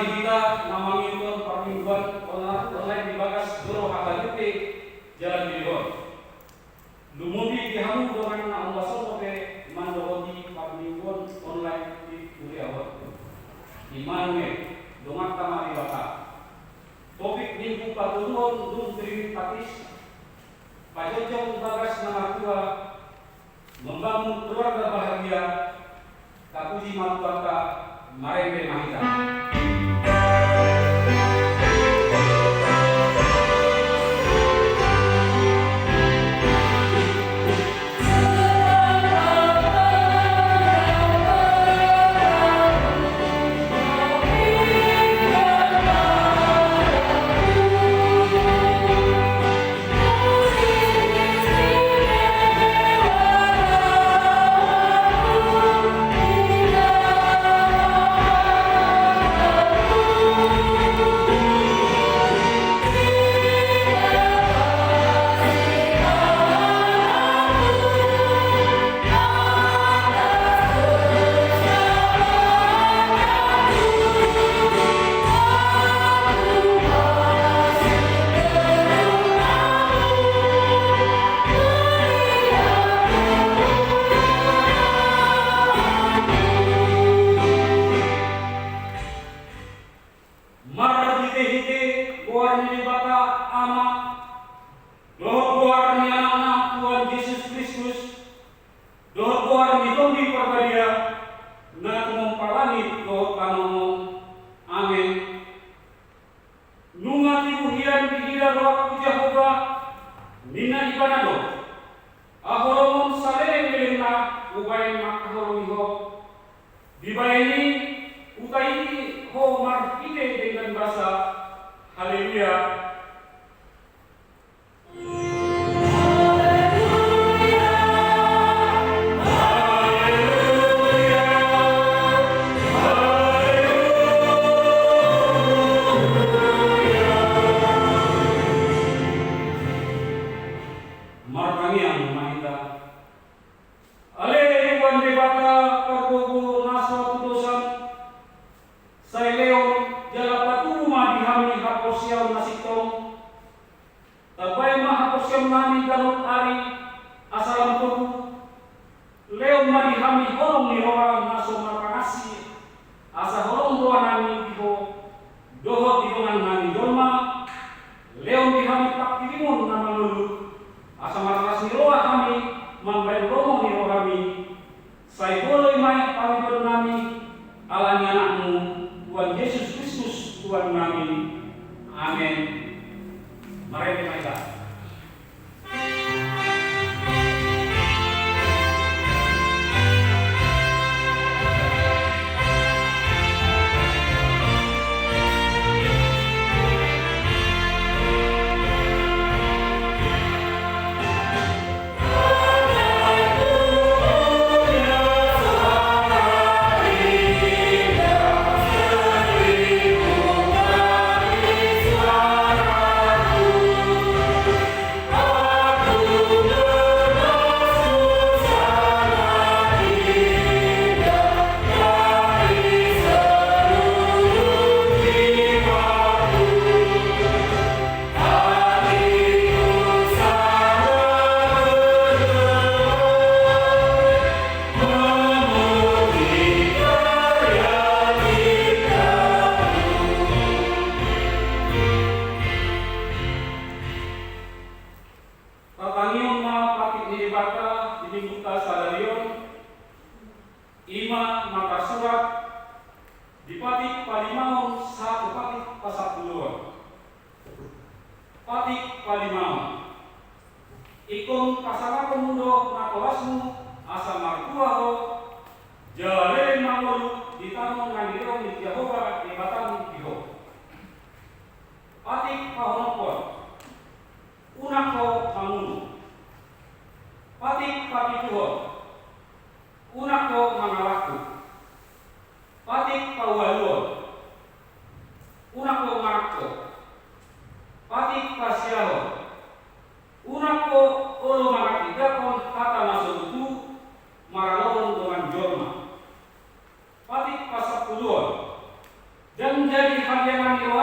kita namanya permingguan online di bagas Guru HKJP Jalan Bilbon. Lumubi dihamu dengan Allah sope mandoroti permingguan online di Kuriawat. Imannya dengan kamari bata. Topik minggu patungon dum trim tapis. Pajojong bagas nama tua membangun keluarga bahagia. Kapuji matuaka marembe mahita.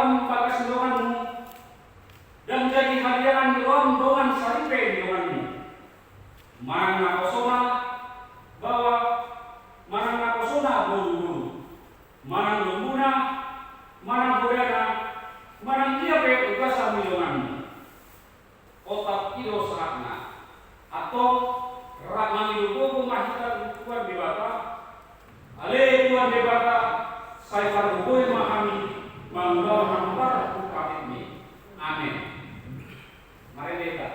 roham bagas donganmu dan jadi hadiahan di roham dongan saripe di donganmu. Marang nakosona bahwa marang nakosona buru-buru, marang lumbuna, marang budana, marang dia pe ugasa mi donganmu. Otak ido sahakna atau rak mami lububu mahita tuan debata, ale tuan debata saya parubui mahami manggal hampar upakit ni. Amin. Mari kita.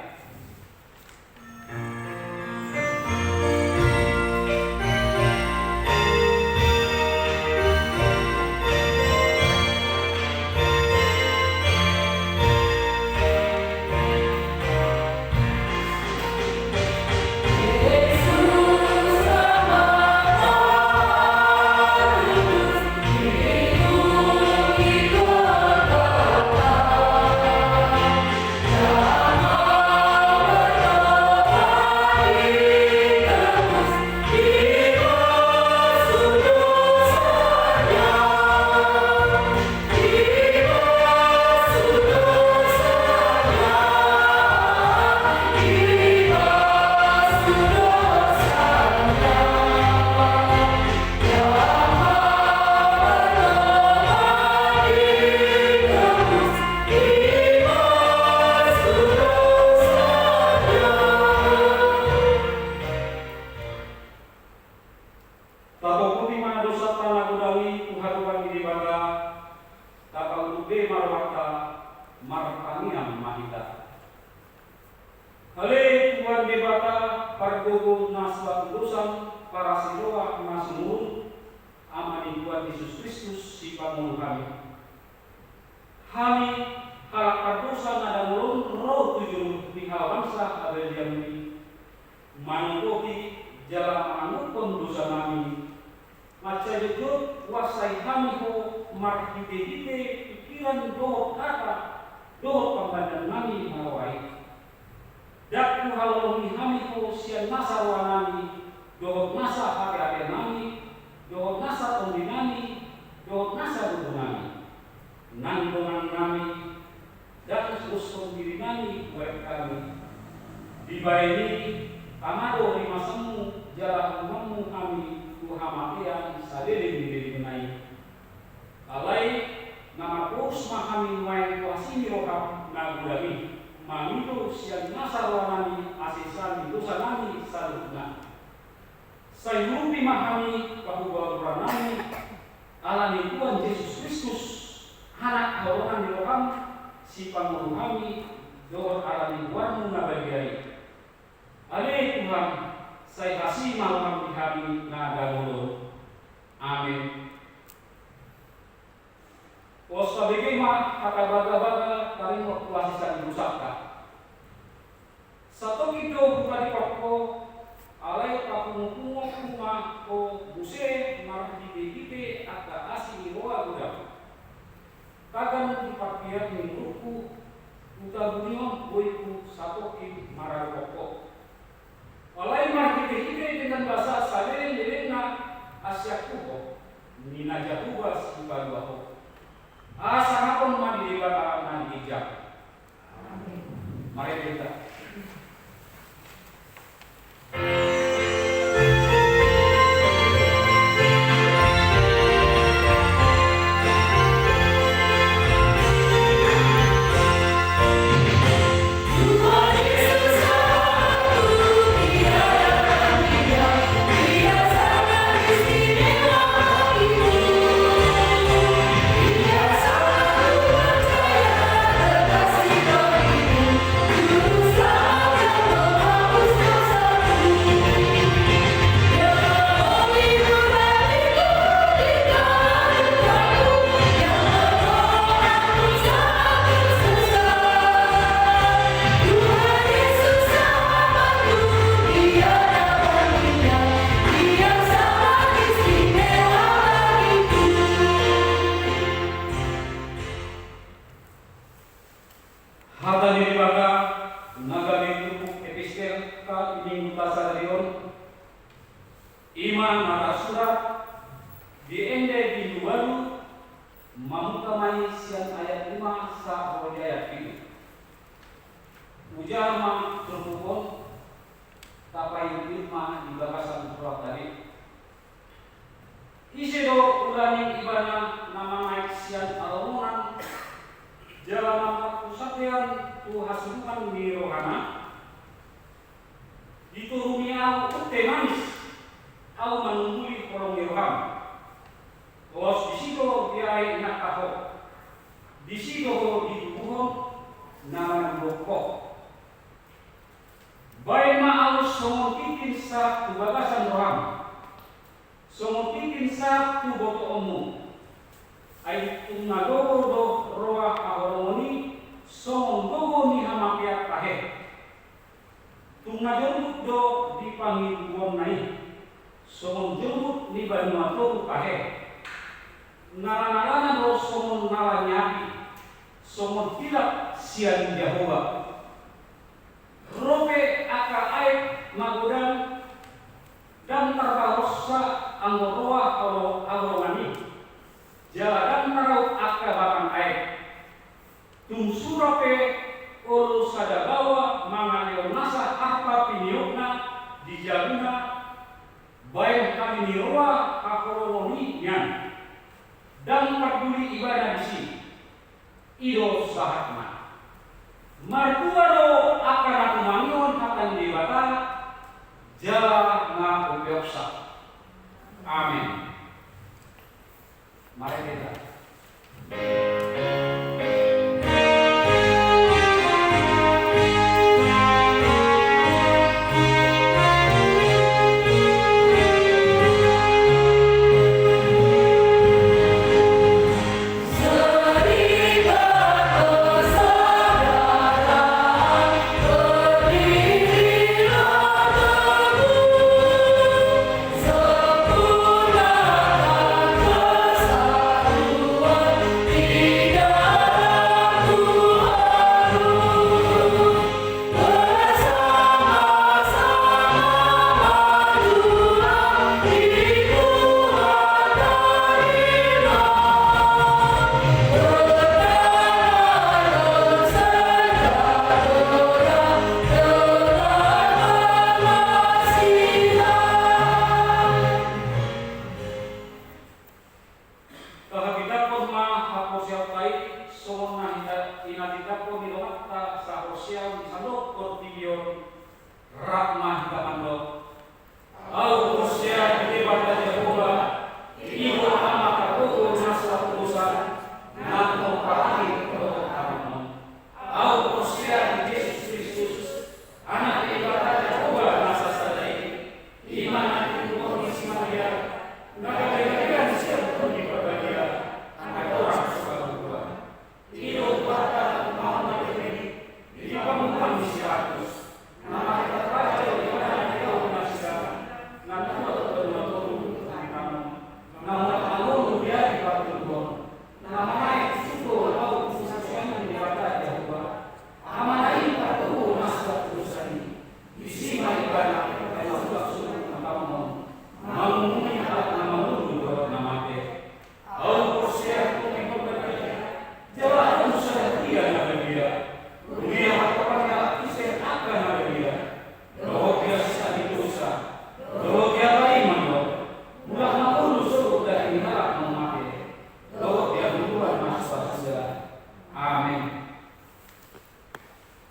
Iman mata surat di ende di baru mamukamai siang ayat firma sa Hojaya itu. Ujama terhubung tapai firma di bakasan surat tadi. Isido ulani ibana nama naik sian alaunan jalan mata pusatyan tu hasukan di rohana dituruni au temanis au menungguli kolong roham. Bos di situ dia nak tahu. Di situ di tubuh nama rokok. Baik mau somotikin sa tubagasan roham. Somotikin sa tuboto umum. Ay tunagogo do roa ahoroni somondogo ni hamakia tahe. Tunajorut do dipanggil buang naik. Somonjorut ni banuato tahe. Nara-narana do somon nara nyabi, somon tilak sian Jehovah. Rope aka aib magudan dan terbarossa angoroa awangani. Jaladan marau aka barang aib. Tumsurape olu sadabawa mangaleo nasa harta piniokna di jaluna baik kami niroa akoroni nyan. Dan peduli ibadah di sini. Ido sahatna. Martua do akan aku mangion akan dibata jala na upioksa. Amin. Mari kita.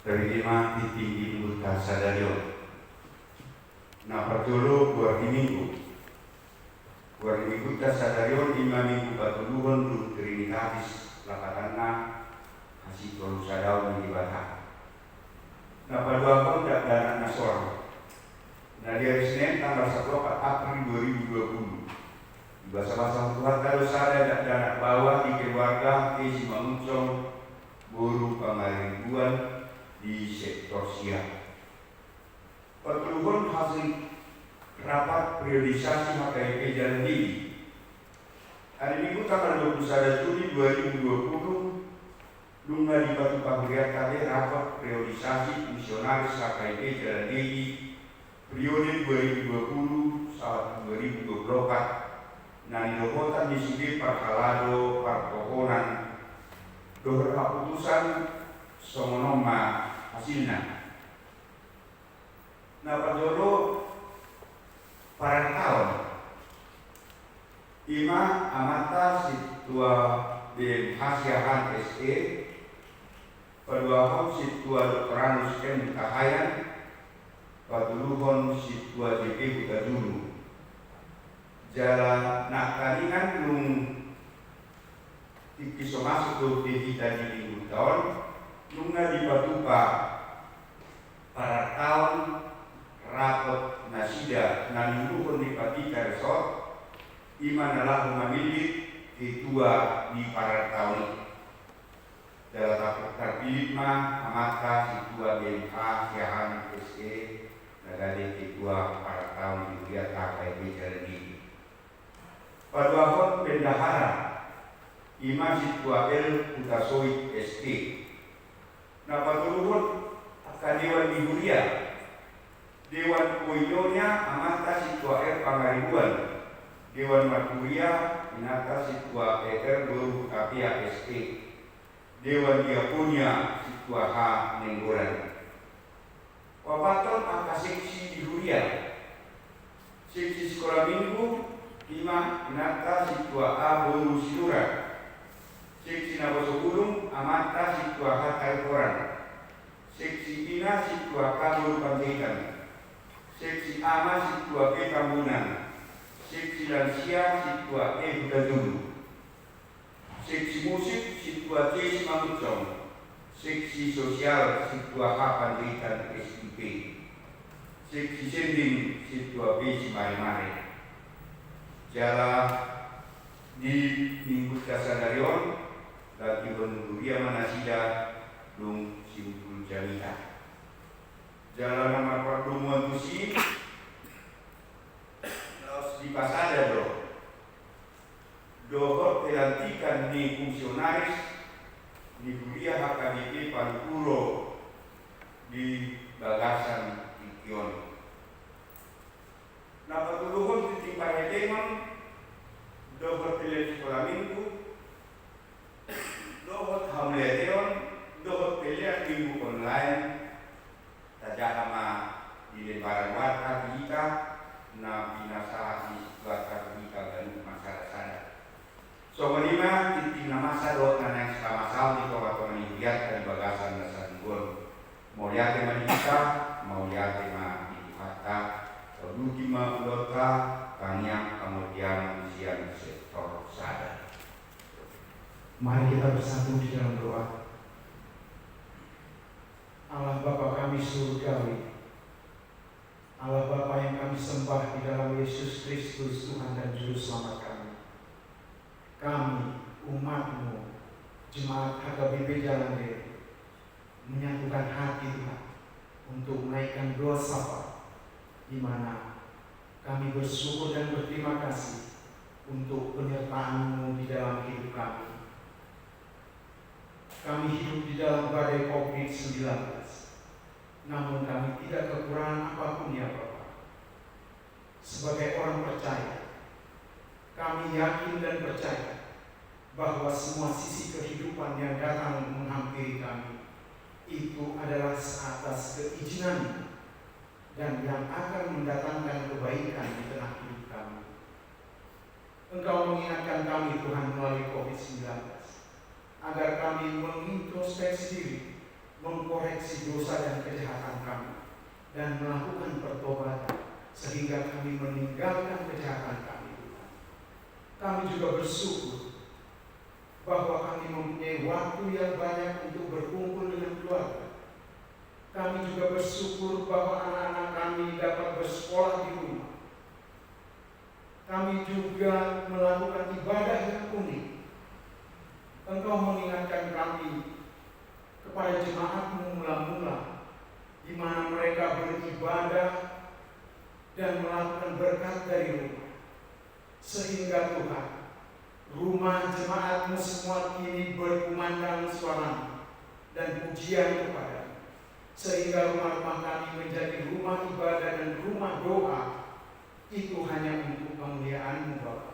Terima titinggi buta sadario. Na pertulu buat minggu. Buat minggu ta sadario 5 minggu patuluhan lu trinitatis lakarana kasih tolu sadau di bata. Na paduakon dak dana nasor. Na di hari Senin tanggal 1 April 2020. Bahasa-bahasa Tuhan kalau sada dak dana bawah di keluarga isi manguncong buru pangaribuan di sektor siap. Pertemuan hasil rapat priorisasi HKIP Jalan Tinggi. Hari Minggu tanggal 21 Juli 2020, Lunga di Batu Pagriat KB rapat priorisasi misionaris HKIP Jalan Tinggi periode 2020 sampai 2024. Nani dokotan di sini perkalado perpohonan dohor keputusan songonoma hasilnya. Nah padolo para tahun ima amata situa di hasiahan SE paduahon situa doktoranus M kahayan paduluhon situa JP buka dulu jala nak kalingan lung ikiso masuk ke kita di minggu tahun lunga di patupa para tahun rapot nasida naluhun di patika resort iman adalah memilih ketua di para tahun dalam terpilih mah amata ketua BMH siahan SE dari ketua para tahun di dia takai bicara di paduahon bendahara ima ketua L Utasoid ST nah patuluhun akan dewan dihuria dewan koidonya amata ketua R Pangaribuan Dewan Maturia Inata Situa Peter Baru Kapia ST Dewan Diakonia Situa H Nenggolan Wapaton angka seksi di Huria seksi sekolah minggu 5 Inata Situa A Baru Silura seksi Naboso Gunung Amata Situa H Taiporan seksi Ina Situa K Baru Panjaitan seksi Ama Situa B Tambunan seksi lansia situa E Buka Dulu seksi musik situa C Simangucong seksi sosial situa H Pandaitan SIP seksi sending situa B Simare-Mare jala di Minggu Kasadarion lagi Benuria Manasida Lung Simpul Jamita jala nama pertemuan tusi di pasada dohor pelantikan di fungsionaris di kuliah HKBP Panpuro di Bagasan Ikion. Nah patuluhun di timpai demon dohor pilihan sekolah minggu dohor hamleteon dohor pilihan minggu online tajahama di lembaran warta kita na binasa istilahkan kita dan masyarakat sana. So kelima titik nama sado karena sama sama di kota lihat dari bagasan dasar gun. Mau lihat tema kita, mau lihat tema di kata, ultima ulota, kanya kemudian usian sektor sadar. Mari kita bersatu di dalam doa. Allah Bapa kami surgawi, Allah Bapa yang kami sembah di dalam Yesus Kristus Tuhan dan Juru Selamat kami. Kami, umat-Mu, Jemaat HKBP Jalan Diri, menyatukan hati Tuhan untuk menaikkan doa sapa, di mana kami bersyukur dan berterima kasih untuk penyertaan-Mu di dalam hidup kami. Kami hidup di dalam badai COVID-19. Namun kami tidak kekurangan apapun ya Bapa. Sebagai orang percaya, kami yakin dan percaya bahwa semua sisi kehidupan yang datang menghampiri kami itu adalah seatas keizinan dan yang akan mendatangkan kebaikan di tengah hidup kami. Engkau mengingatkan kami Tuhan melalui COVID-19 agar kami mengintrospeksi diri, mengkoreksi dosa dan kejahatan kami dan melakukan pertobatan sehingga kami meninggalkan kejahatan kami. Kami juga bersyukur bahwa kami mempunyai waktu yang banyak untuk berkumpul dengan keluarga. Kami juga bersyukur bahwa anak-anak kami dapat bersekolah di rumah. Kami juga melakukan ibadah yang unik. Engkau mengingatkan kami kepada jemaat-Mu mula-mula, di mana mereka beribadah dan melakukan berkat dari rumah, sehingga Tuhan, rumah jemaat-Mu semua kini berkumandang suara dan pujian kepada-Mu, sehingga rumah-rumah kami menjadi rumah ibadah dan rumah doa. Itu hanya untuk kemuliaan-Mu Bapa.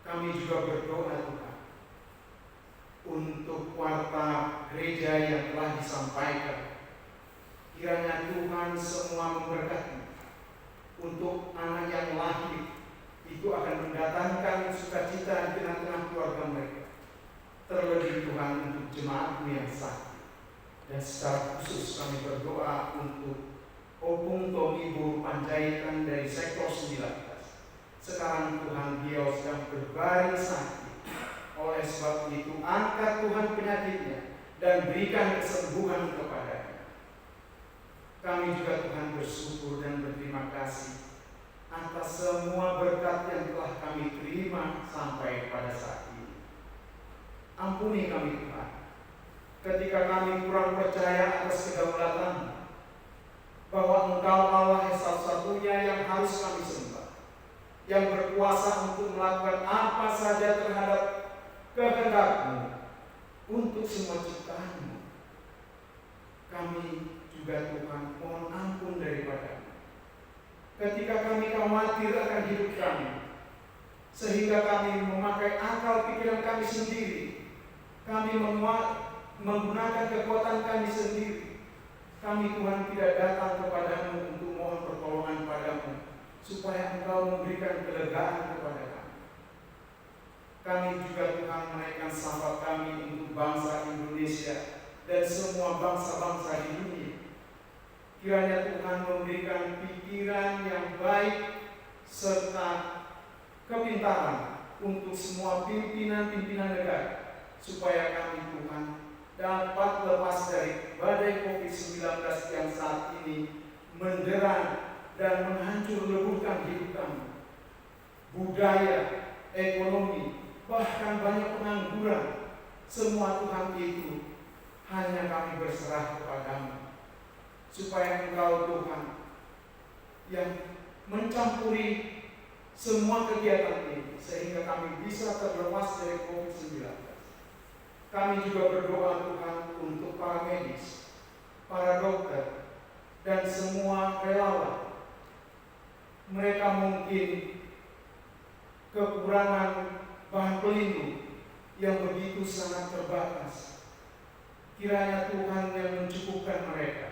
Kami juga berdoa Tuhan gereja yang telah disampaikan. Kiranya Tuhan semua memberkati. Untuk anak yang lahir, itu akan mendatangkan sukacita di tengah-tengah keluarga mereka. Terlebih Tuhan untuk jemaat-Mu yang sakit. Dan secara khusus kami berdoa untuk Opung Tomibu Panjaitan dari sektor 19. Sekarang Tuhan beliau sedang berbaring sakit. Oleh sebab itu angkat Tuhan penyakitnya dan berikan kesembuhan kepadanya. Kami juga Tuhan bersyukur dan berterima kasih atas semua berkat yang telah kami terima sampai pada saat ini. Ampuni kami Tuhan, ketika kami kurang percaya atas kedaulatan-Mu, bahwa Engkau Allah yang satu-satunya yang harus kami sembah, yang berkuasa untuk melakukan apa saja terhadap kehendak-Mu untuk semua ciptaan-Mu. Kami juga Tuhan mohon ampun daripada-Mu ketika kami khawatir akan hidup kami, sehingga kami memakai akal pikiran kami sendiri, kami menggunakan kekuatan kami sendiri. Kami Tuhan tidak datang kepada-Mu untuk mohon pertolongan pada-Mu, supaya Engkau memberikan kelegaan kepada kami. Kami juga Tuhan menaikkan syafaat kami untuk bangsa Indonesia dan semua bangsa-bangsa di dunia. Kiranya Tuhan memberikan pikiran yang baik serta kepintaran untuk semua pimpinan-pimpinan negara, supaya kami Tuhan dapat lepas dari badai COVID-19 yang saat ini mendera dan menghancur leburkan hidup kami, budaya, ekonomi, bahkan banyak pengangguran. Semua Tuhan itu hanya kami berserah kepada-Mu, supaya Engkau Tuhan yang mencampuri semua kegiatan ini, sehingga kami bisa terlepas dari COVID-19. Kami juga berdoa Tuhan untuk para medis, para dokter, dan semua relawan. Mereka mungkin kekurangan bahan pelindung yang begitu sangat terbatas. Kiranya Tuhan yang mencukupkan mereka.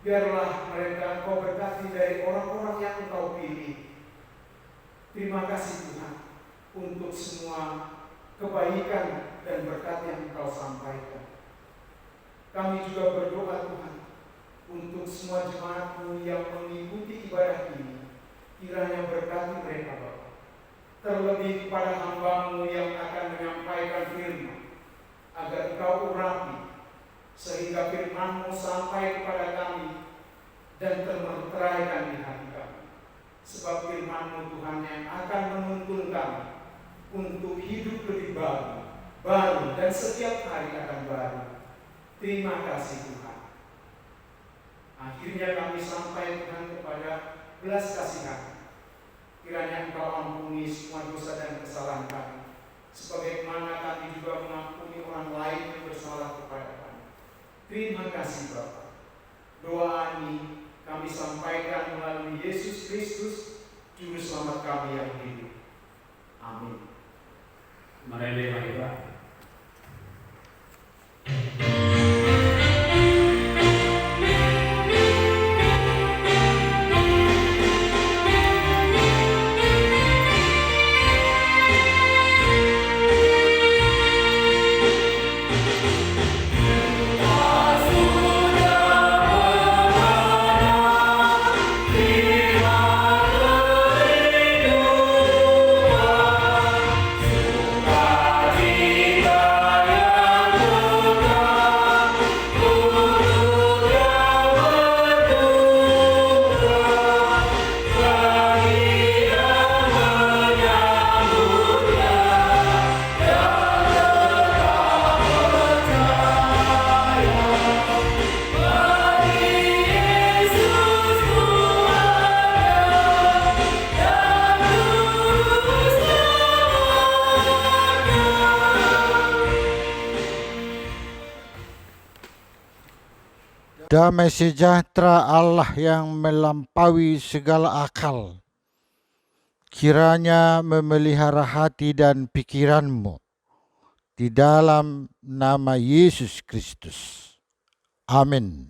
Biarlah mereka Engkau berkati dari orang-orang yang Engkau pilih. Terima kasih Tuhan untuk semua kebaikan dan berkat yang Engkau sampaikan. Kami juga berdoa Tuhan untuk semua jemaat-Mu yang mengikuti ibadah ini. Kiranya berkati mereka Bapa. Terlebih kepada hamba-Mu yang akan menyampaikan firman, agar Engkau urapi sehingga firman-Mu sampai kepada kami dan termeteraikan di hati kami. Sebab firman-Mu Tuhan yang akan menuntun kami untuk hidup lebih baru dan setiap hari akan baru. Terima kasih Tuhan. Akhirnya kami sampai Tuhan kepada belas kasihan. Kiranya Engkau ampuni semua dosa dan kesalahan kami, sebagaimana kami juga mengampuni orang lain yang bersalah kepada kami. Terima kasih Bapa. Doa ini kami sampaikan melalui Yesus Kristus, Juru Selamat kami yang hidup. Amin. Mari kita Damai sejahtera Allah yang melampaui segala akal, kiranya memelihara hati dan pikiranmu di dalam nama Yesus Kristus. Amin.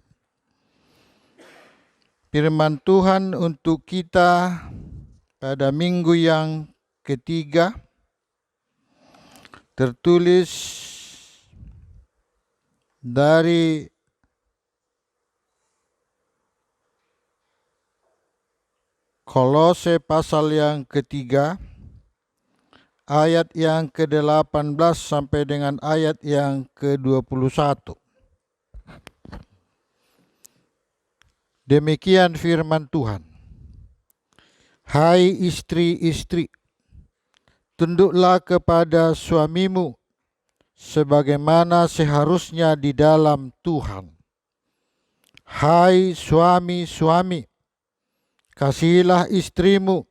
Firman Tuhan untuk kita pada minggu yang ketiga tertulis dari Kolose pasal yang ketiga, ayat yang ke-18 sampai dengan ayat yang ke-21. Demikian firman Tuhan. Hai istri-istri, tunduklah kepada suamimu sebagaimana seharusnya di dalam Tuhan. Hai suami-suami, kasihilah istrimu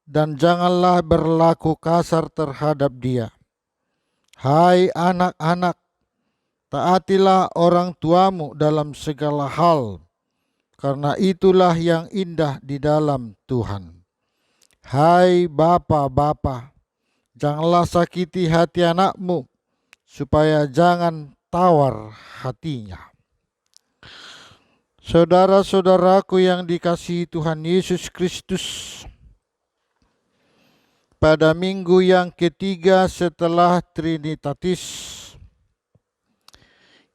dan janganlah berlaku kasar terhadap dia. Hai anak-anak, taatilah orang tuamu dalam segala hal, karena itulah yang indah di dalam Tuhan. Hai bapa-bapa, janganlah sakiti hati anakmu, supaya jangan tawar hatinya. Saudara-saudaraku yang dikasihi Tuhan Yesus Kristus, pada minggu yang ketiga setelah Trinitatis,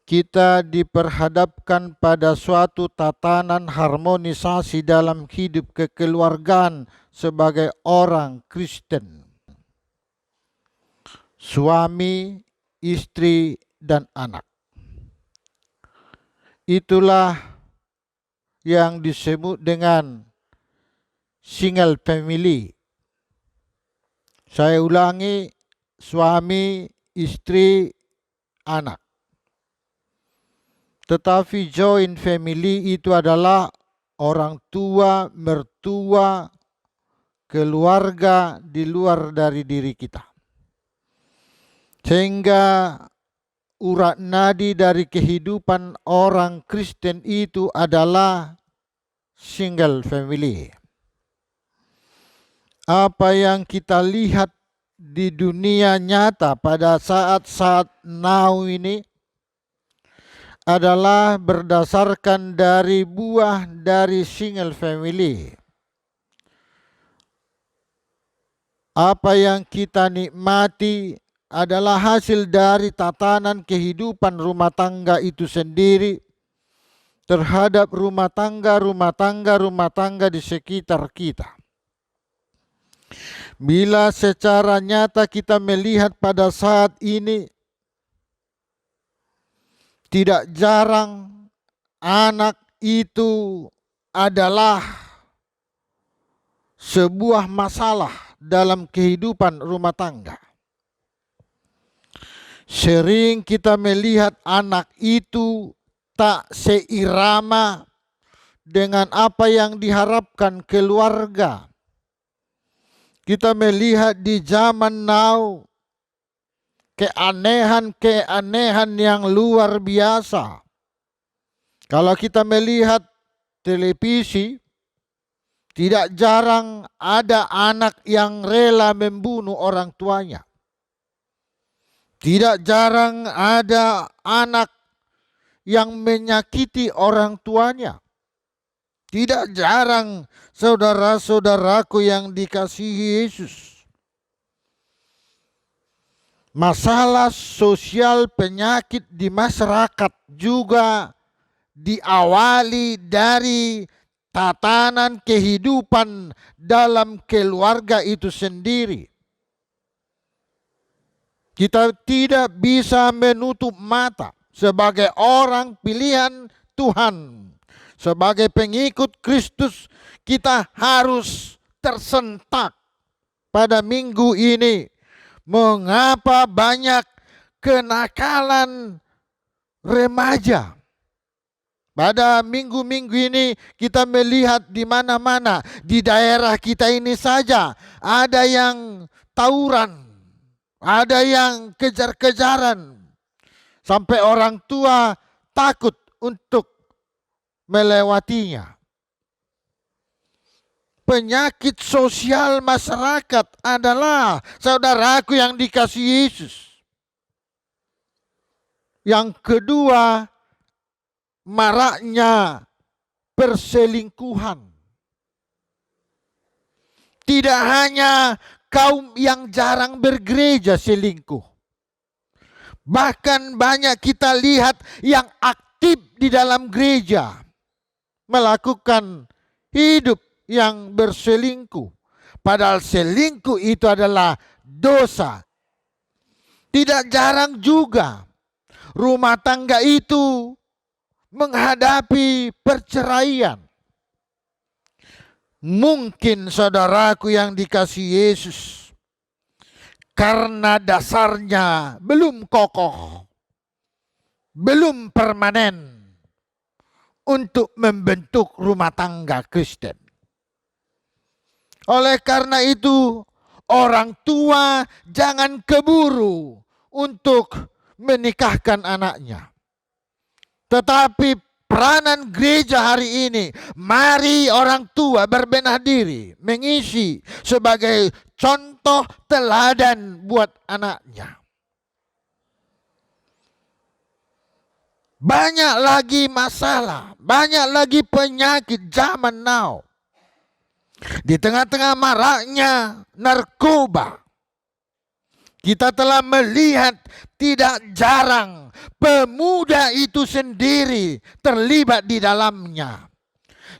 kita diperhadapkan pada suatu tatanan harmonisasi dalam hidup kekeluargaan sebagai orang Kristen. Suami, istri, dan anak. Itulah yang disebut dengan single family. Saya ulangi, suami, istri, anak. Tetapi joint family itu adalah orang tua, mertua, keluarga di luar dari diri kita. Sehingga urat nadi dari kehidupan orang Kristen itu adalah single family. Apa yang kita lihat di dunia nyata pada saat-saat now ini adalah berdasarkan dari buah dari single family. Apa yang kita nikmati adalah hasil dari tatanan kehidupan rumah tangga itu sendiri terhadap rumah tangga di sekitar kita. Bila secara nyata kita melihat pada saat ini, tidak jarang anak itu adalah sebuah masalah dalam kehidupan rumah tangga. Sering kita melihat anak itu tak seirama dengan apa yang diharapkan keluarga. Kita melihat di zaman now keanehan yang luar biasa. Kalau kita melihat televisi, tidak jarang ada anak yang rela membunuh orang tuanya. Tidak jarang ada anak yang menyakiti orang tuanya. Tidak jarang saudara-saudaraku yang dikasihi Yesus. Masalah sosial penyakit di masyarakat juga diawali dari tatanan kehidupan dalam keluarga itu sendiri. Kita tidak bisa menutup mata sebagai orang pilihan Tuhan, sebagai pengikut Kristus, kita harus tersentak pada minggu ini. Mengapa banyak kenakalan remaja? Pada minggu-minggu ini kita melihat di mana-mana, di daerah kita ini saja ada yang tawuran, ada yang kejar-kejaran, sampai orang tua takut untuk melewatinya. Penyakit sosial masyarakat adalah, saudaraku yang dikasihi Yesus, Yang kedua, maraknya perselingkuhan. Tidak hanya kaum yang jarang bergereja selingkuh. Bahkan banyak kita lihat yang aktif di dalam gereja melakukan hidup yang berselingkuh. Padahal selingkuh itu adalah dosa. Tidak jarang juga rumah tangga itu menghadapi perceraian. Mungkin saudaraku yang dikasihi Yesus, karena dasarnya belum kokoh, belum permanen untuk membentuk rumah tangga Kristen. Oleh karena itu, orang tua jangan keburu untuk menikahkan anaknya. Tetapi peranan gereja hari ini, mari orang tua berbenah diri, mengisi sebagai contoh teladan buat anaknya. Banyak lagi masalah, banyak lagi penyakit zaman now. Di tengah-tengah maraknya narkoba, kita telah melihat tidak jarang pemuda itu sendiri terlibat di dalamnya.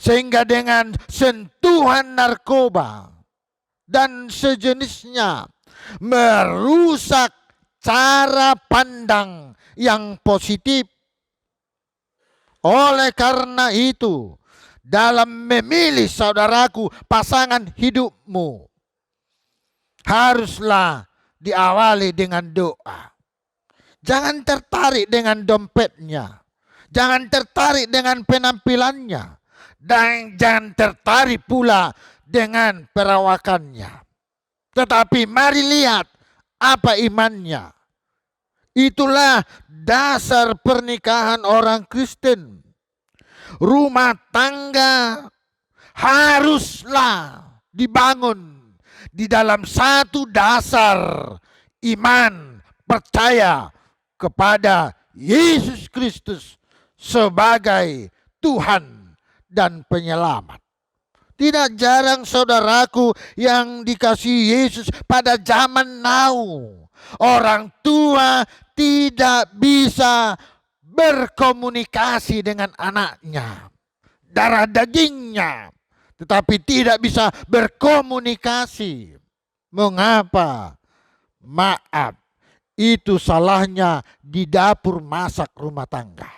Sehingga dengan sentuhan narkoba dan sejenisnya merusak cara pandang yang positif. Oleh karena itu, dalam memilih saudaraku pasangan hidupmu, haruslah diawali dengan doa. Jangan tertarik dengan dompetnya. Jangan tertarik dengan penampilannya. Dan jangan tertarik pula dengan perawakannya. Tetapi mari lihat apa imannya. Itulah dasar pernikahan orang Kristen. Rumah tangga haruslah dibangun di dalam satu dasar iman, percaya kepada Yesus Kristus sebagai Tuhan dan Penyelamat. Tidak jarang saudaraku yang dikasihi Yesus pada zaman now, orang tua tidak bisa berkomunikasi dengan anaknya, darah dagingnya, tetapi tidak bisa berkomunikasi. Mengapa? Maaf, itu salahnya di dapur masak rumah tangga.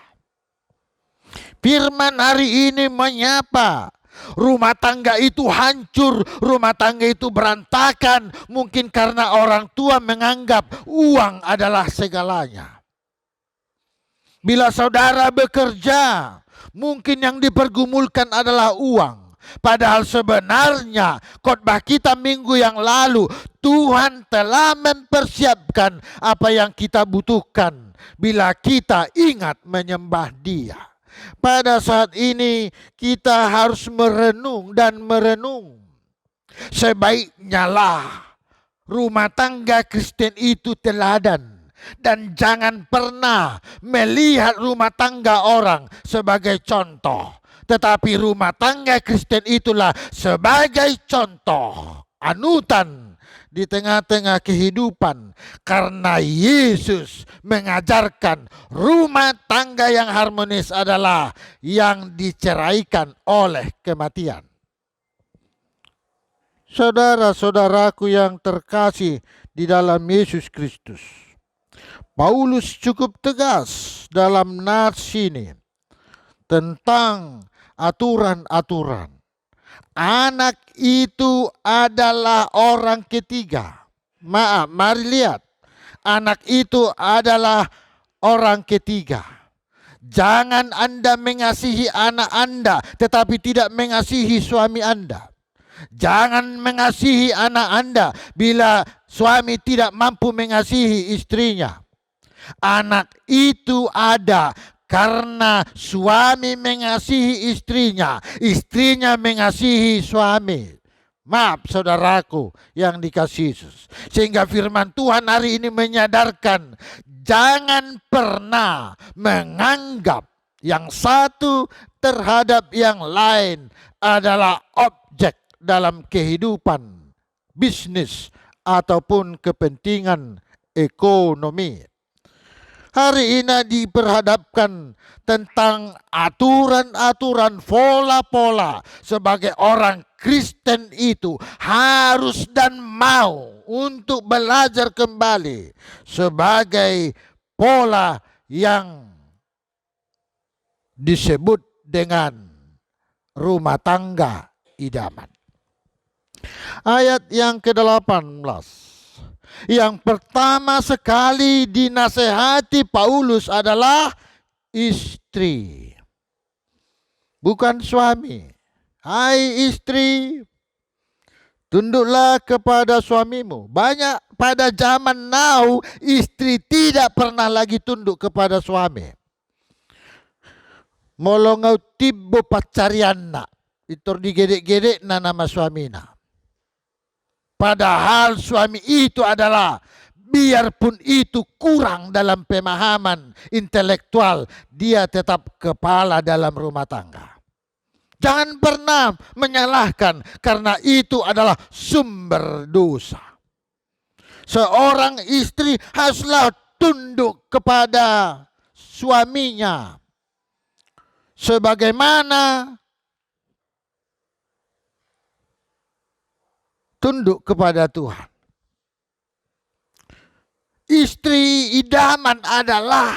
Firman hari ini menyapa. Rumah tangga itu hancur, rumah tangga itu berantakan. Mungkin karena orang tua menganggap uang adalah segalanya. Bila saudara bekerja, mungkin yang dipergumulkan adalah uang. Padahal sebenarnya khotbah kita minggu yang lalu, Tuhan telah mempersiapkan apa yang kita butuhkan bila kita ingat menyembah Dia. Pada saat ini kita harus merenung dan merenung. Sebaiknya lah rumah tangga Kristen itu teladan. Dan jangan pernah melihat rumah tangga orang sebagai contoh. Tetapi rumah tangga Kristen itulah sebagai contoh, anutan di tengah-tengah kehidupan. Karena Yesus mengajarkan rumah tangga yang harmonis adalah yang diceraikan oleh kematian. Saudara-saudaraku yang terkasih di dalam Yesus Kristus, Paulus cukup tegas dalam nats ini tentang aturan-aturan. Anak itu adalah orang ketiga. Maaf, mari lihat. Anak itu adalah orang ketiga. Jangan Anda mengasihi anak Anda, tetapi tidak mengasihi suami Anda. Jangan mengasihi anak Anda bila suami tidak mampu mengasihi istrinya. Anak itu ada karena suami mengasihi istrinya, istrinya mengasihi suami. Maaf saudaraku yang dikasihi Yesus. Sehingga firman Tuhan hari ini menyadarkan, jangan pernah menganggap yang satu terhadap yang lain adalah objek dalam kehidupan bisnis ataupun kepentingan ekonomi. Hari ini diperhadapkan tentang aturan-aturan, pola-pola. Sebagai orang Kristen itu harus dan mau untuk belajar kembali sebagai pola yang disebut dengan rumah tangga idaman. Ayat yang ke-18. Yang pertama sekali dinasehati Paulus adalah istri, bukan suami. Hai istri, tunduklah kepada suamimu. Banyak pada zaman now, istri tidak pernah lagi tunduk kepada suami. Molongau tibbo pacarianna, itu digedek-gedek nama suamina. Padahal suami itu adalah, biarpun itu kurang dalam pemahaman intelektual, dia tetap kepala dalam rumah tangga. Jangan pernah menyalahkan, karena itu adalah sumber dosa. Seorang istri haruslah tunduk kepada suaminya sebagaimana tunduk kepada Tuhan. Istri idaman adalah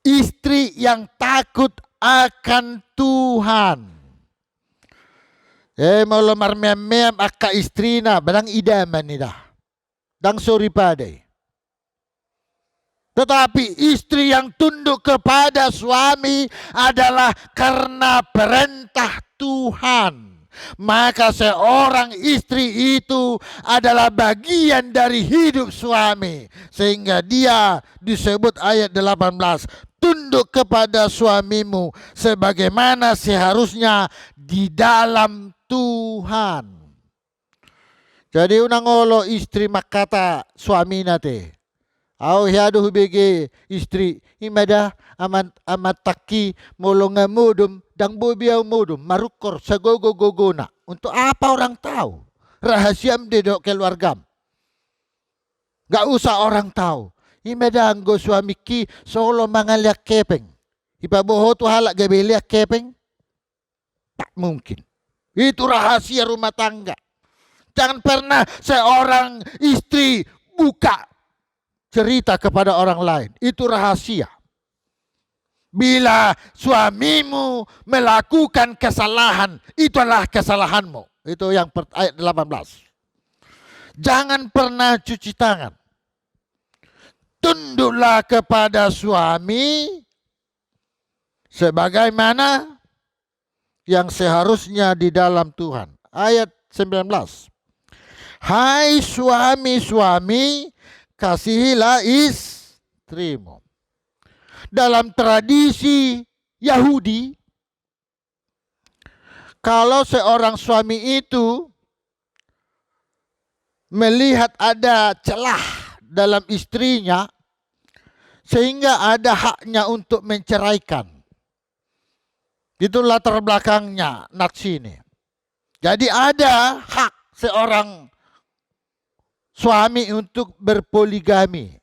istri yang takut akan Tuhan. Mau lemar mem akka istrina, barang idaman ni dah. Dang sorry padai. Tetapi istri yang tunduk kepada suami adalah karena perintah Tuhan. Maka seorang istri itu adalah bagian dari hidup suami. Sehingga dia disebut ayat 18. Tunduk kepada suamimu sebagaimana seharusnya di dalam Tuhan. Jadi unang olo istri makata suami nate. Au hiadu hubege istri imada amat taki molonga mudum dang bobiau mudum marukor sagogo-gogona. Untuk apa orang tahu? Rahasia mdedok keluargam. Gak usah orang tahu. Imada anggo suami ki solo mangaliak kepeng. Ipaboho tu halak gabeliak kepeng. Tak mungkin. Itu rahasia rumah tangga. Jangan pernah seorang istri buka cerita kepada orang lain. Itu rahasia. Bila suamimu melakukan kesalahan, itulah kesalahanmu. Itu yang ayat 18. Jangan pernah cuci tangan. Tunduklah kepada suami sebagaimana yang seharusnya di dalam Tuhan. Ayat 19. Hai suami-suami, kasihilah istrimu. Dalam tradisi Yahudi, kalau seorang suami itu melihat ada celah dalam istrinya, sehingga ada haknya untuk menceraikan. Itu latar belakangnya nats ini. Jadi ada hak seorang suami untuk berpoligami,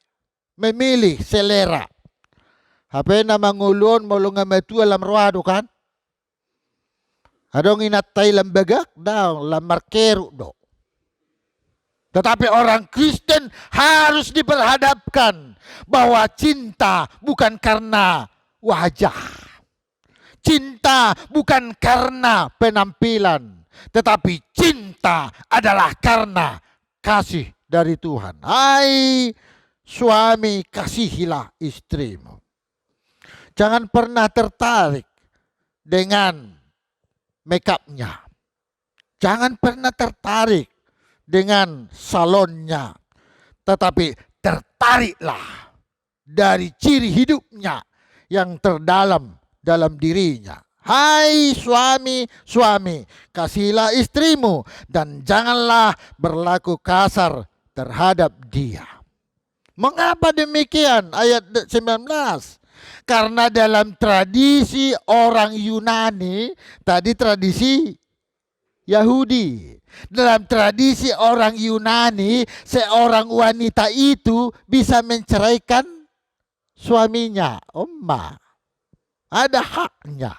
memilih selera. Apa nama ngulon molonga metu alam ruado kan? Adong inatay lambagak daw lamarkeru do. Tetapi orang Kristen harus diperhadapkan bahwa cinta bukan karena wajah. Cinta bukan karena penampilan. Tetapi cinta adalah karena kasih dari Tuhan. Hai suami, kasihilah istrimu. Jangan pernah tertarik dengan make up-nya. Jangan pernah tertarik dengan salonnya, tetapi tertariklah dari ciri hidupnya yang terdalam dalam dirinya. Hai suami, kasihilah istrimu dan janganlah berlaku kasar terhadap dia. Mengapa demikian? Ayat 19. Karena dalam tradisi orang Yunani, tadi tradisi Yahudi. Dalam tradisi orang Yunani, seorang wanita itu bisa menceraikan suaminya. Ada haknya.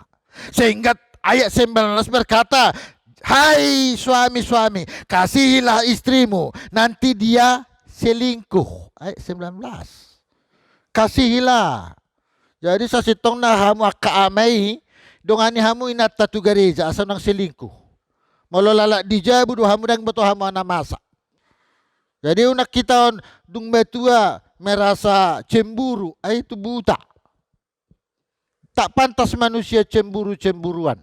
Sehingga ayat 19 berkata, hai suami, kasihilah istrimu, nanti dia selingkuh. Ayat 19. Kasihilah. Jadi sa sitong na hamu kaamay, dongani hamu inat tatu gareja asa nang selingkuh. Malolala di jabu do hamu dang beto hamu na masa. Jadi unak kita dung betua merasa cemburu, itu buta. Tak pantas manusia cemburu-cemburuan.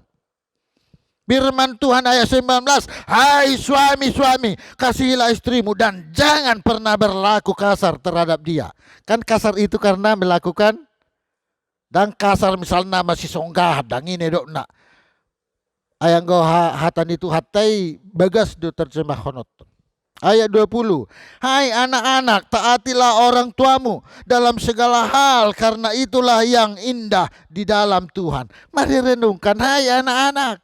Firman Tuhan ayat 19, hai suami, kasihilah istrimu dan jangan pernah berlaku kasar terhadap dia. Kan kasar itu karena melakukan, dan kasar misalnya masih songgah, dan ini dok nak. Ayang go hatan itu hatai bagas do terjemah honot. Ayat 20. Hai anak-anak, taatilah orang tuamu dalam segala hal karena itulah yang indah di dalam Tuhan. Mari renungkan, hai anak-anak,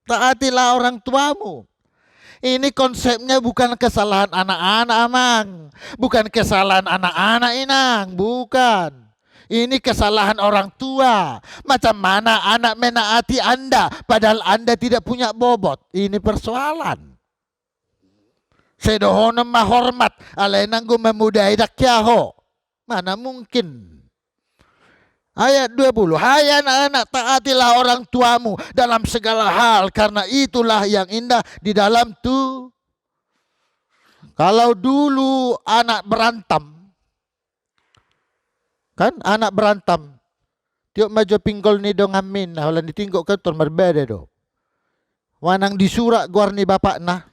taatilah orang tuamu. Ini konsepnya bukan kesalahan anak-anak amang, bukan kesalahan anak-anak inang, bukan. Ini kesalahan orang tua. Macam mana anak menaati Anda padahal Anda tidak punya bobot. Ini persoalan. Sedohono mahormat, alainang gue memudai dakyaho. Mana mungkin. Ayat 20. Hai anak-anak, taatilah orang tuamu dalam segala hal karena itulah yang indah di dalam tu. Kalau dulu anak berantem, kan anak berantem, tiok maju pinggol ni dong amin, nah holan ditinggok kan tur berbeda do. Wanang disurak guar ni bapak nah.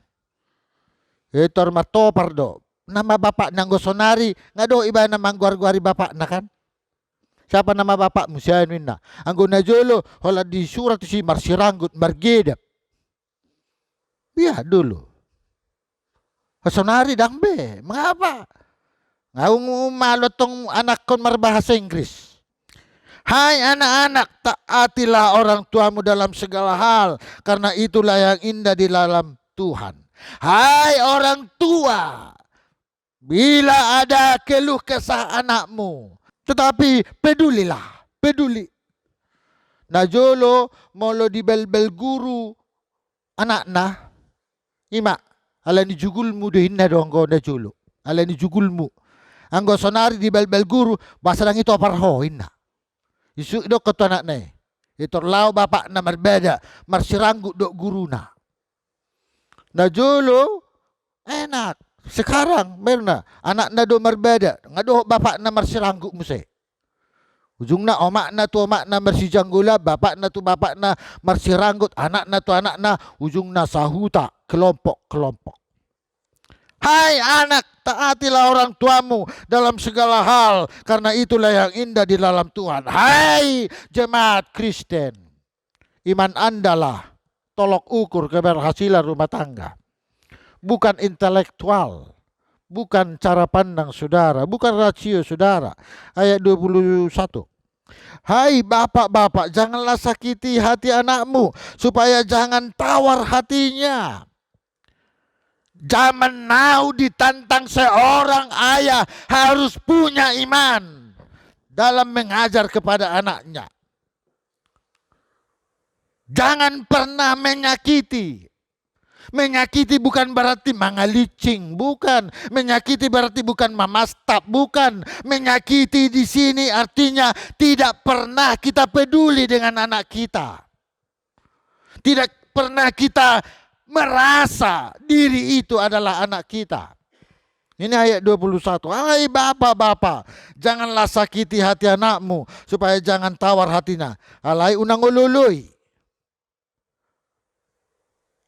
Itu matopar do. Nama bapak nang gosonari ngado iba nama guar-guari bapak na kan. Siapa nama bapak musyanin na. Anggo na jolo hola di surat si marsiranggut margedap. Iya dulu. Gosonari dang be. Mengapa? Ngaung malotong anak kon marbahasa Inggris. Hai anak-anak, taatilah orang tuamu dalam segala hal karena itulah yang indah di dalam Tuhan. Hai orang tua, bila ada keluh kesah anakmu, tetapi pedulilah, peduli. Najolo molo di bel-bel guru anak nah, ima, ala ni jugulmu dehin na doang ko najolo, ala ni jugulmu. Anggo sonari di bel-bel guru, basa lang ito aparhoin na. Isu do kato anak na ito lao bapak na marbeda, marsiranggu do guru na. Najolo enak. Sekarang merna anak na do marbeda, ngado bapak na marsiranggu muse. Ujung na omak na tu omak na marsijanggula, bapak na tu bapak na marsiranggut, anak na tu anak na ujung na sahuta kelompok-kelompok. Hai anak, taatilah orang tuamu dalam segala hal karena itulah yang indah di dalam Tuhan. Hai jemaat Kristen, iman Anda lah tolok ukur keberhasilan rumah tangga. Bukan intelektual, bukan cara pandang saudara, bukan rasio saudara. Ayat 21. Hai bapak-bapak, janganlah sakiti hati anakmu supaya jangan tawar hatinya. Zaman now ditantang seorang ayah harus punya iman dalam mengajar kepada anaknya. Jangan pernah menyakiti. Menyakiti bukan berarti mangalicing, bukan. Menyakiti berarti bukan mamastap, bukan. Menyakiti di sini artinya tidak pernah kita peduli dengan anak kita. Tidak pernah kita merasa diri itu adalah anak kita. Ini ayat 21. Hai bapak-bapak, janganlah sakiti hati anakmu supaya jangan tawar hatinya. Alai unang ulului.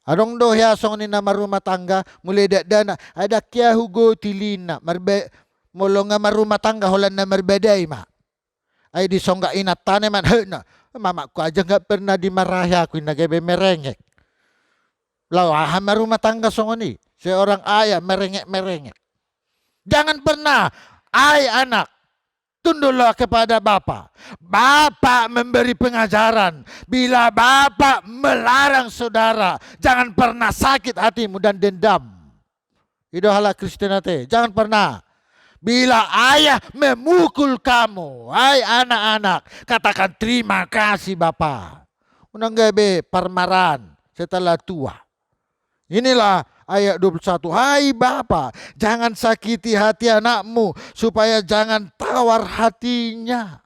Adong do hiasong ni nama rumah tangga mulai dana ada kia hugo tilina marbe molonga marumah tangga holan na marbedai ma. Ay di songga inat taneman hena. Mamaku aja nggak pernah dimarahi aku nagebe merengek. Lawahan rumah tangga songoni. Seorang ayah merengek-merengek. Jangan pernah, anak, tunduklah kepada Bapa. Bapa memberi pengajaran. Bila Bapa melarang saudara, jangan pernah sakit hatimu dan dendam. Itu hala Kristenate. Jangan pernah. Bila ayah memukul kamu, hai anak-anak, katakan terima kasih Bapa. Unang gabe parmaran setelah tua. Inilah ayat 21. Hai Bapa, jangan sakiti hati anakmu supaya jangan tawar hatinya.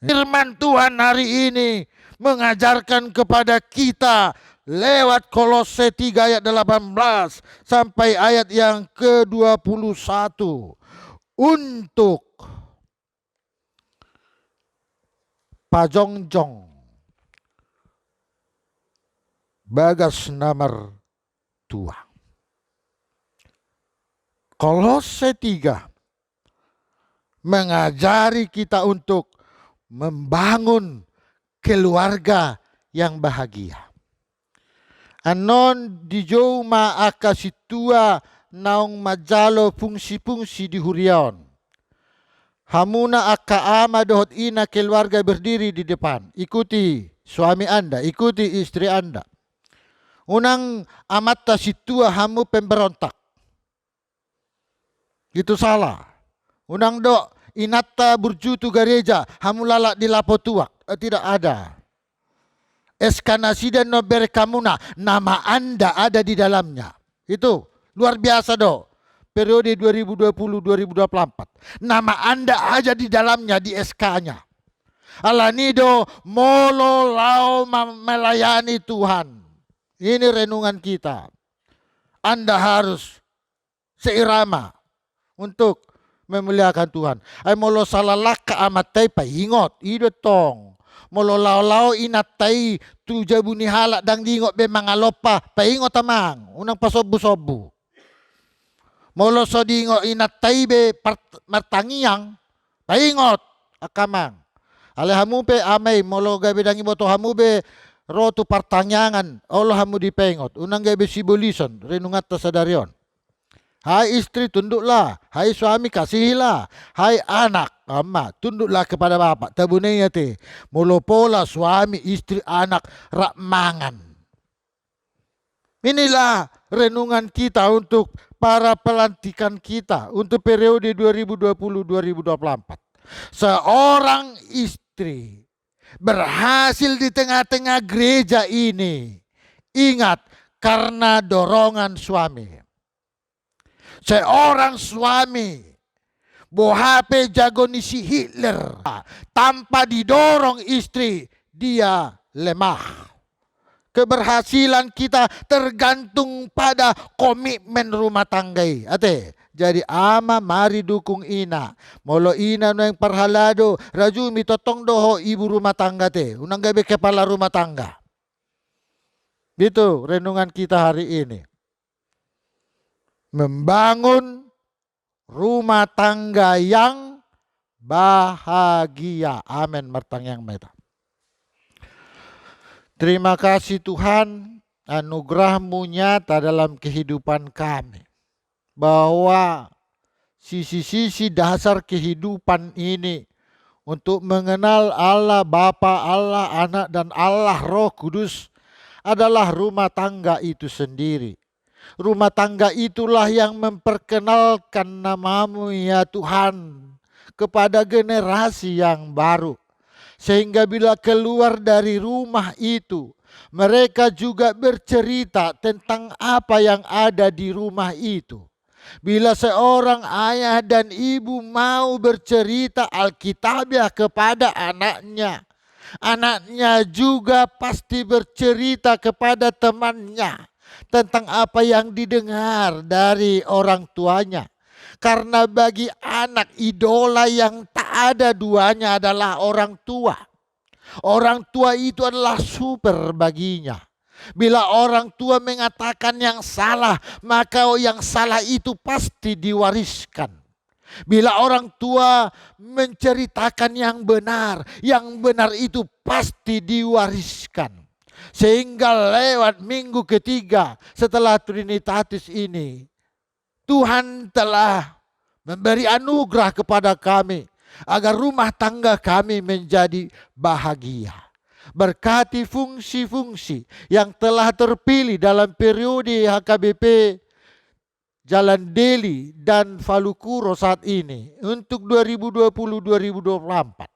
Firman Tuhan hari ini mengajarkan kepada kita lewat Kolose 3 ayat 18 sampai ayat yang ke-21 untuk pajongjong bagas nomor 2. Kolose 3 mengajari kita untuk membangun keluarga yang bahagia. Anon di joma akasitua naung majalo fungsi-fungsi di huriaon. Hamuna aka ama dohot ina keluarga berdiri di depan. Ikuti suami Anda, ikuti istri Anda. Unang amata situa hamu pemberontak. Itu salah. Unang do inata burjutu gereja hamu lalak di lapo tuak. Tidak ada. Eskanasi dan nober kamuna, nama Anda ada di dalamnya. Itu luar biasa do. Periode 2020-2024. Nama Anda aja di dalamnya di SK-nya. Alanido molo lau melayani Tuhan. Ini renungan kita. Anda harus seirama untuk memuliakan Tuhan. Ay molo salalak ka amatay pa ingot. Ido tong. Molo lao inatay tuja buni halak dang dingot be mangalopa paingot tamang unang pasobu-sobu. Molo so dingot inatay be martangiang paingot akamang. Ale hamu pe amay molo gabe dang iboto hamu be rotu partanyangan Allah hamu dipengot unang gabe sibolison renungat ta sadarion. Hai istri tunduklah, hai suami kasihilah, hai anak, ama tunduklah kepada bapak. Tabunenya te, mulu pola suami, istri, anak, rakmangan. Inilah renungan kita untuk para pelantikan kita untuk periode 2020-2024. Seorang istri berhasil di tengah-tengah gereja ini. Ingat, karena dorongan suami. Seorang suami bohape jago nisi Hitler tanpa didorong istri dia lemah. Keberhasilan kita tergantung pada komitmen rumah tangga. Ate, jadi ama mari dukung ina. Molo ina no yang parhalado rajumi totong doho ibu rumah tangga te. Unang gabe kepala rumah tangga. Itu renungan kita hari ini. Membangun rumah tangga yang bahagia. Amin. Martang yang meta. Terima kasih Tuhan, anugerah-Mu nyata dalam kehidupan kami. Bahwa sisi-sisi dasar kehidupan ini untuk mengenal Allah Bapa, Allah Anak, dan Allah Roh Kudus adalah rumah tangga itu sendiri. Rumah tangga itulah yang memperkenalkan nama-Mu ya Tuhan kepada generasi yang baru. Sehingga bila keluar dari rumah itu, mereka juga bercerita tentang apa yang ada di rumah itu. Bila seorang ayah dan ibu mau bercerita Alkitabiah kepada anaknya, anaknya juga pasti bercerita kepada temannya tentang apa yang didengar dari orang tuanya. Karena bagi anak idola yang tak ada duanya adalah orang tua. Orang tua itu adalah super baginya. Bila orang tua mengatakan yang salah, maka yang salah itu pasti diwariskan. Bila orang tua menceritakan yang benar itu pasti diwariskan. Sehingga lewat minggu ketiga setelah Trinitatis ini, Tuhan telah memberi anugerah kepada kami agar rumah tangga kami menjadi bahagia. Berkati fungsi-fungsi yang telah terpilih dalam periode HKBP Jalan Deli dan Falukuro saat ini untuk 2020-2024.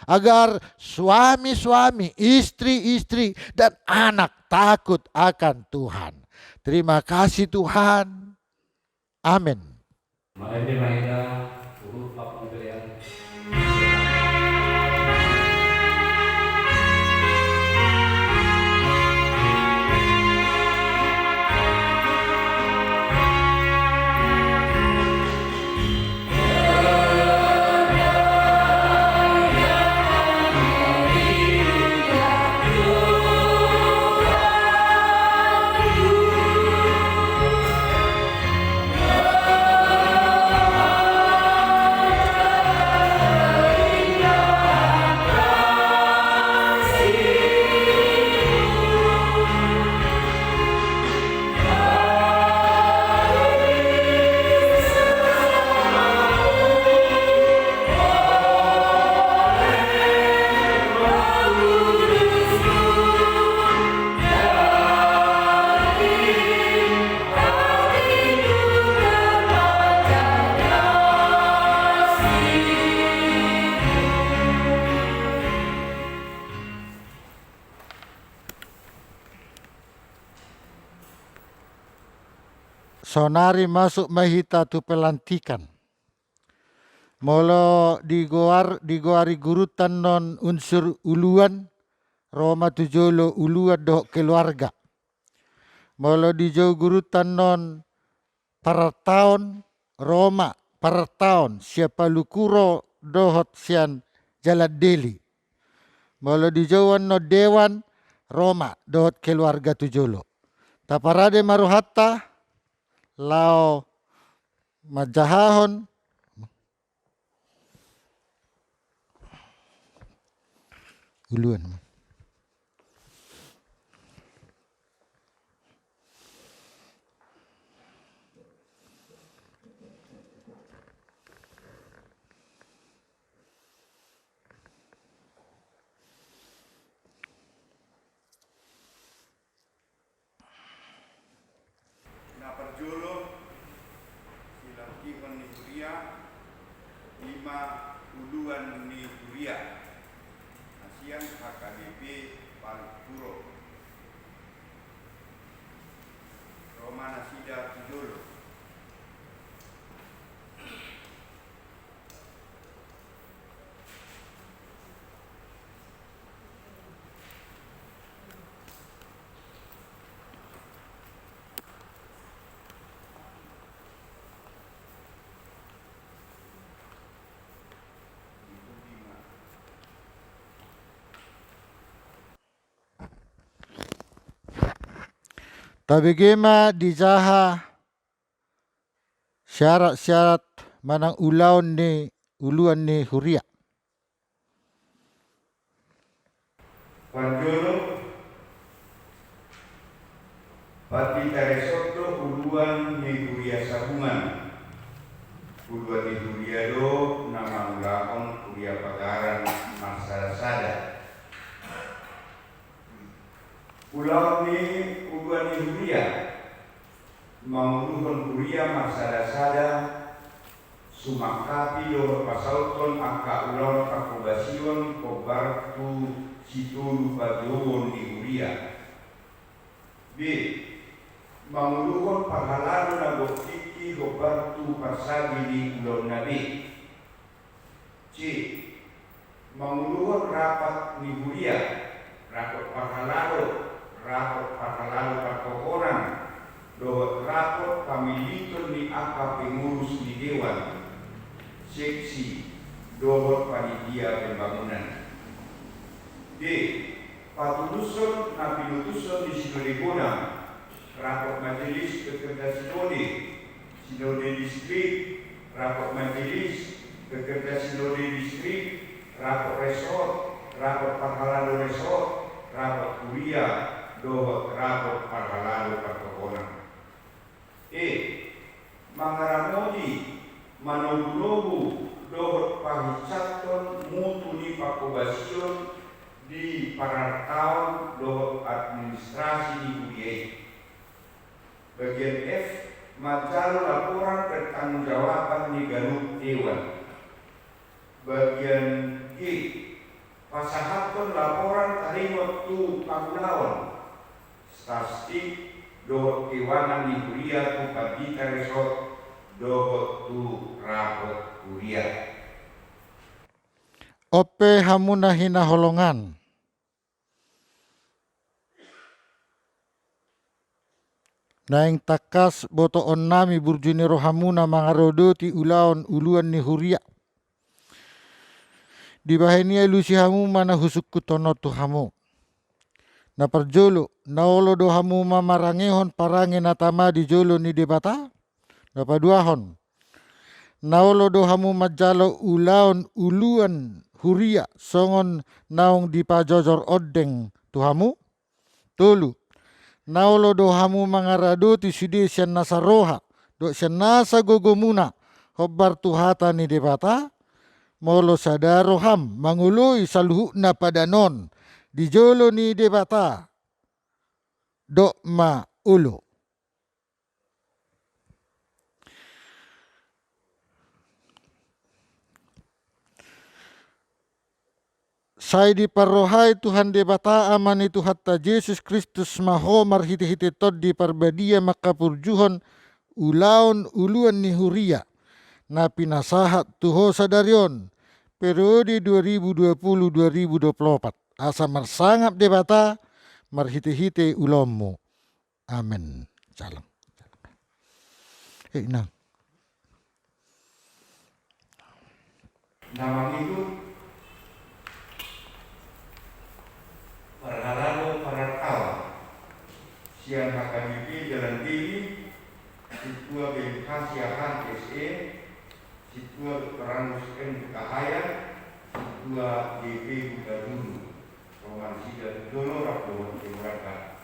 Agar suami-suami, istri-istri, dan anak takut akan Tuhan. Terima kasih Tuhan. Amin. Maende Maeda, urut Pak Pemberian. Sonari masuk mahita tu pelantikan. Molo digoari gurutan non unsur uluan Roma tujolo uluan doh keluarga. Molo dijauh gurutan non parataon Roma parataon siapa lukuro dohot sian Jalan Deli. Molo dijauhan no dewan Roma dohot keluarga tujolo. Taparade maruhatta lao majahahon uluan. Naparjolo silakihan ni Huria 5 uluan ni Huria Asian HKBP Palpuro Roma Nasida Tujolo. Tabigema dijaha syarat-syarat manang uluan ni Huria. Panjolo Pati Taresoto uluan ni Huria Sabungan. Uluan ni Huria do nama ulakon Huria Pagaran Masarasada. Uluan ni Huria manguluhon Huria Masarasada sumakati do pasauton angka ulon kakubasion kobartu situlu padowon di Huria. B. Manguluhon panghalano na goktiki kobartu pasagi di ulon nabi. C. Manguluhon rapat ni Huria rapat panghalano pakohoran do rapot pamiliton ni angka pengurus di Dewan seksi dohot panitia pembangunan. D. Patuluson na pinutuson di Sinodegona rapot majelis pekerja Sinode distrik rapor majelis, pekerja sinode distrik, rapor resort, rapor parhalado resort, rapor kuliah, dohot rapor parhalado pertokonan. Mangaramodi, manobu-nobu, dohot pahisaton mutu di pakobasion di parataun dohot administrasi di UIA. Bagian F, majalah laporan pertanggungjawaban di Galuh Dewan. Bagian G, pasahaton laporan tarimot tu pangulawan. Statistik dohot kewangan di kuliah tu Padita Resort dohot tu rapot kuliah. Ope hamuna hina holongan. Naing takas boto on nami burjuni rohamuna mangarodoti ulaon uluan ni huria. Di bahenia ilusi hamu mana husukku tono tu hamu. Na parjolo naolo do hamu mamarangehon parange natama di jolo ni debata. Na paduahon naolo do hamu majalo ulaon uluan huria songon naung di pajojor odeng tu hamu. Tolu naolo do hamu mangarado ti side sian nasaroha do sian nasa gogomuna hobbar tuhata ni debata molo sadaro ham mangului saluhuna padanon di jolo ni debata do ma ulo. Sai di parohai Tuhan debata amani Tuhatta Yesus Kristus maho marhiti-hiti tod di parbadia makapurjuhon ulaon uluan ni huria na pinasahat tuho sadarion periode 2020-2024 asa marsangap debata marhiti-hiti ulommu. Amin. Salam. Nang. Nama itu Parhalado Paratau Siang HKBP Jalan Tinggi Situa Bengkasiahan SE Situa Peranus M. Kahaya Situa DP Bukadulu Roman Sida Dono Rapor Kemeraka.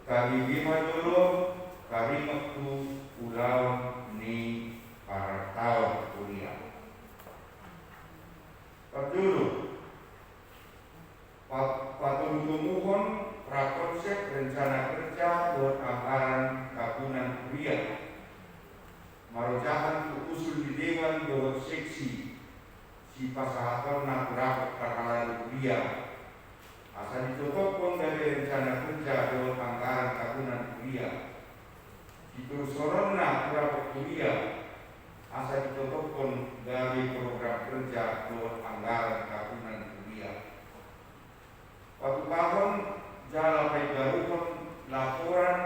Kami bima dulu, kami waktu ulau ni para tahun kuliah. Dulu, patung tumuhon prakonsep rencana kerja buat anggaran tahunan kuliah. Marojahan usul di Dewan buat seksi si pasahaton nak rapat perkara kuliah. Asal ditutupkan dari rencana kerja buat anggaran tahunan kuliah. Diterus sorona rapat kuliah. Asal ditutupkan dari program kerja buat anggaran tahunan kuliah. Waktu tahun jalan pegaruhon laporan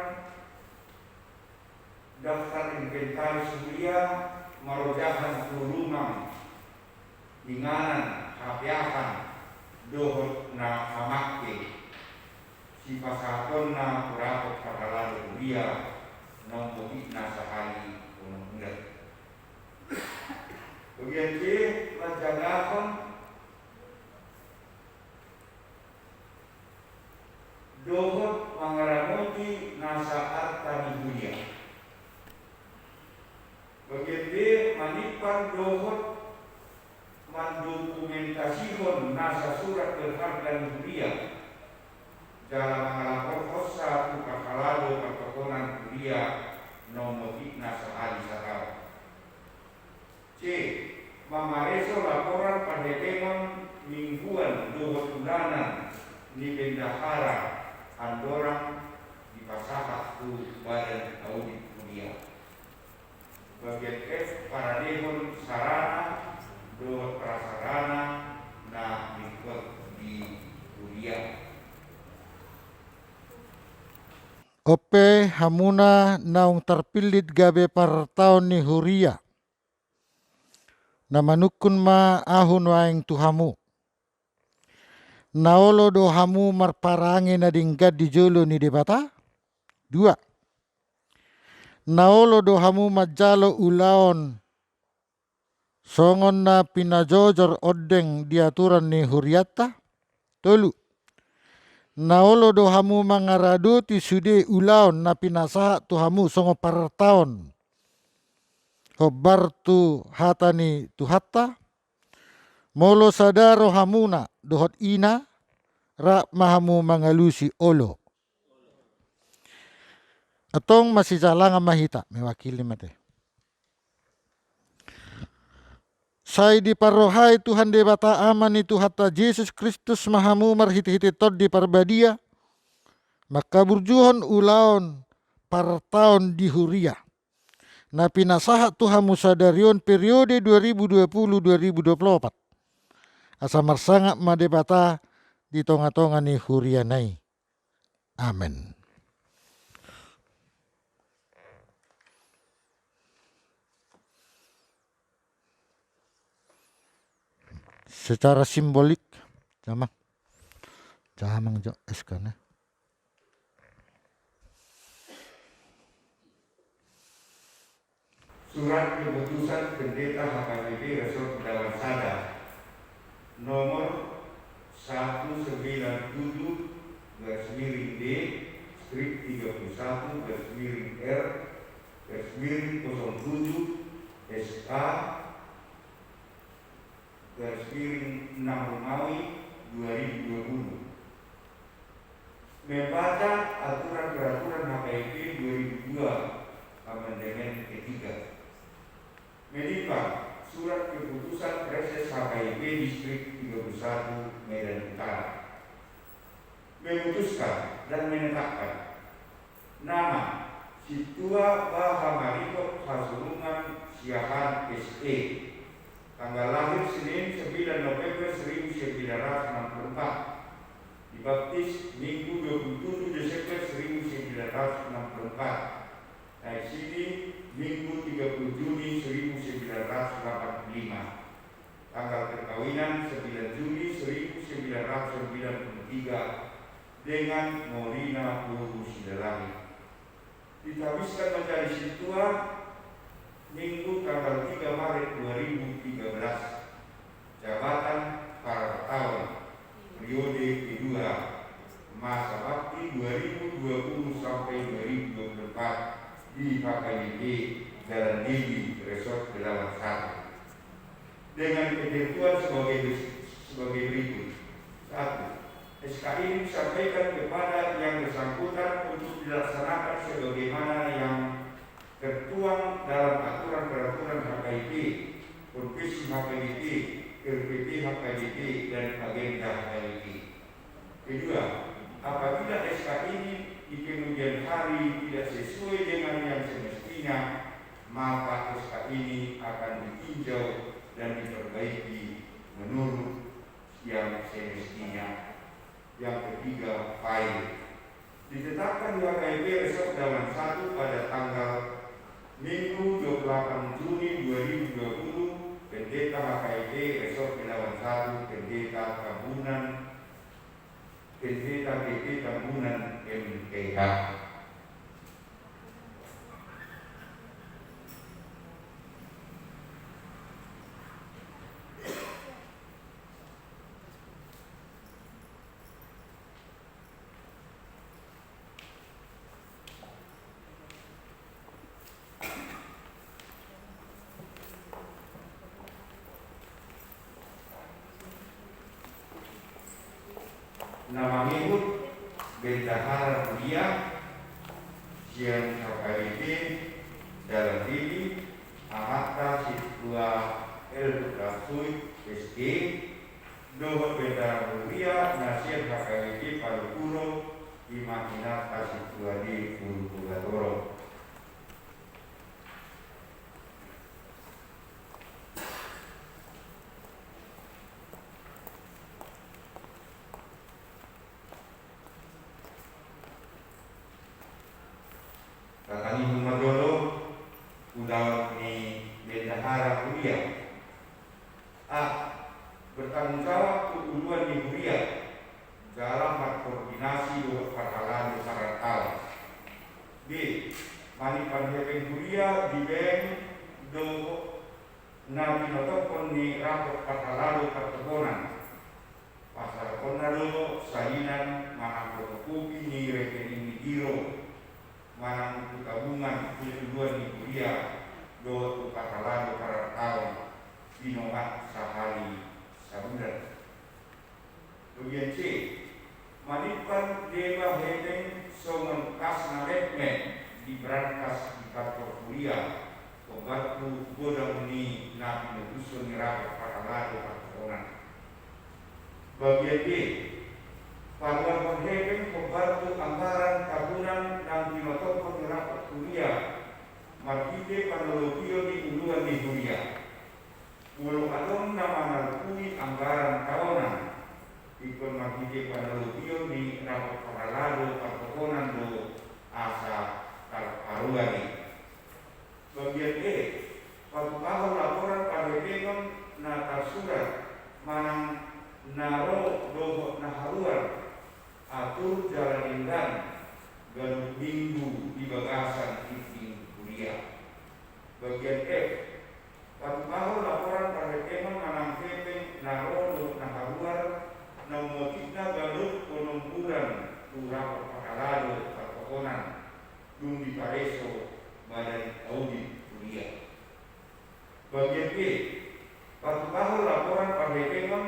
daftar inventaris kuliah marojahan turunang inganan hapiakan dohot na pamakke si pasaton na kurapot paghalalo kuliah nombori na sahali unang ulat. Bagian C, majagahon dohot mangaramoti nasa arta kuliah. Bagian D, manipan dohot mendokumentasikan nasa surat berharga kuliah dalam mengalapor kosa tukakhalado pertokonan kuliah nomor nasa hari sakal. C. Mamareso laporan pada temon mingguan dohot bulanan di bendahara Andorang di pasahat tu badan audit kuliah. Bagian F. Para demon sarana dohot prasarana na ikut di kuliah. Ope hamuna naung terpilit gabe par tahun ni huria. Na manukun ma ahun waeng tuhamu. Naolo do hamu marparange na dinggad di jolo ni debata. 2. Naolo do hamu majalo ulaon songon na pinajojor odeng diaturan ni huriata. 3. Naolo do hamu mangarado ti sude ulaon na pinasaha tu hamu songo partaon. Hobar tu hatani tu hatta. Molo sadaro hamuna dohot ina ra mahamu mangalusi olo. Atong masih jalangan mahita mewakili mate. Sai di parohai Tuhan debata aman itu hatta Yesus Kristus mahamu marhiti-hiti tod di parbadia. Maka burjuhon ulaon partaon di huria. Na pinasaha Tuhan musadarion periode 2020-2024. Asa marsangak madebata di tonga-tonga ni huria nai. Amen. Secara simbolik jamang jo eskana. Surat keputusan Pendeta HKBP Resort Dalam Sada nomor 1/D/R/R/SK/6 Romawi 2020. Membaca aturan peraturan HKBP 2002 amandemen ketiga. Menimbang surat keputusan Preses HKIP Distrik 31 Medan Utara memutuskan dan menetapkan nama Situa Bahamariko Hasurungan Siahan SE tanggal lahir Senin 9 November 1964, dibaptis Minggu 27 Desember 1964, naik sini Minggu 30 Juni 1985, tanggal perkawinan 9 Juni 1993 dengan Molina Puru Sidalami. Ditabiskan menjadi Situa Minggu tanggal 3 Maret 2013. Jabatan para tahun periode kedua masa bakti 2020 sampai 2024 di HKBP Jalan Dewi Resort Delawan 1 dengan ketentuan sebagai berikut. 1. SK ini disampaikan kepada yang bersangkutan untuk dilaksanakan sebagaimana yang tertuang dalam aturan peraturan HKBP, Konvensi HKBP, RPP HKBP dan agenda HKBP. Kedua, apabila SK ini di kemudian hari tidak sesuai dengan yang semestinya, maka SK ini akan ditinjau dan diperbaiki menurut yang semestinya. Yang ketiga, file ditetapkan di HKBP Resort Dalam 1 pada tanggal Minggu 28 Juni 2020. Pendeta HKBP Resort Dalam 1 Pendeta PP Tambunan MPH. Nama ngikut Bendahara Kuliah Sian HKBP Dalam Diri Ahata Situa El Rasui SG Dohot Bendahara Kuliah Nasir HKBP Palukuro Imaginata Situa di Purupulatoro. Kakali Madolo udah ni bendahara kuliah. Bertanggung jawab keuluan di kuliah dalam koordinasi dengan perhalan karakal. B. Mani panjang kuliah di bank do nabi notokon ni rapor perhalalu perkebunan. Pasar konado salinan mana fotokopi ni rekening giro mana buku tabungan keuluan di kuliah do perhalalu karakal binomat sahali sabulan. Bagian C. Manipan dewa heteng songon kas naletmen di brankas di kantor kuliah pembantu godang ni nabi nedusun ngerapet paralado perkebunan. Bagian D. Paruan heteng pembantu anggaran tahunan dan dinotokon ngerapet kuliah margide panologio di uluan di kuliah. Walau adon nama nalukui anggaran tahunan ikon magiging panalubio ni rapor paralado perkebunan do asa karuani. Bagian E. Pagkakaw laporan pagkikingon na tarsurat manang naro dohok na haluan atur jalan indan ganun minggu di bagasan iting kuliah. Bagian F. Pagkakaw laporan pagkikingon manang kepeng naro dohok na haluan na motifna galut penumpuran rapor paralado perkebunan dung di pareso badan audit kuliah. Bagian B. Pagkakaw laporan pagkikingon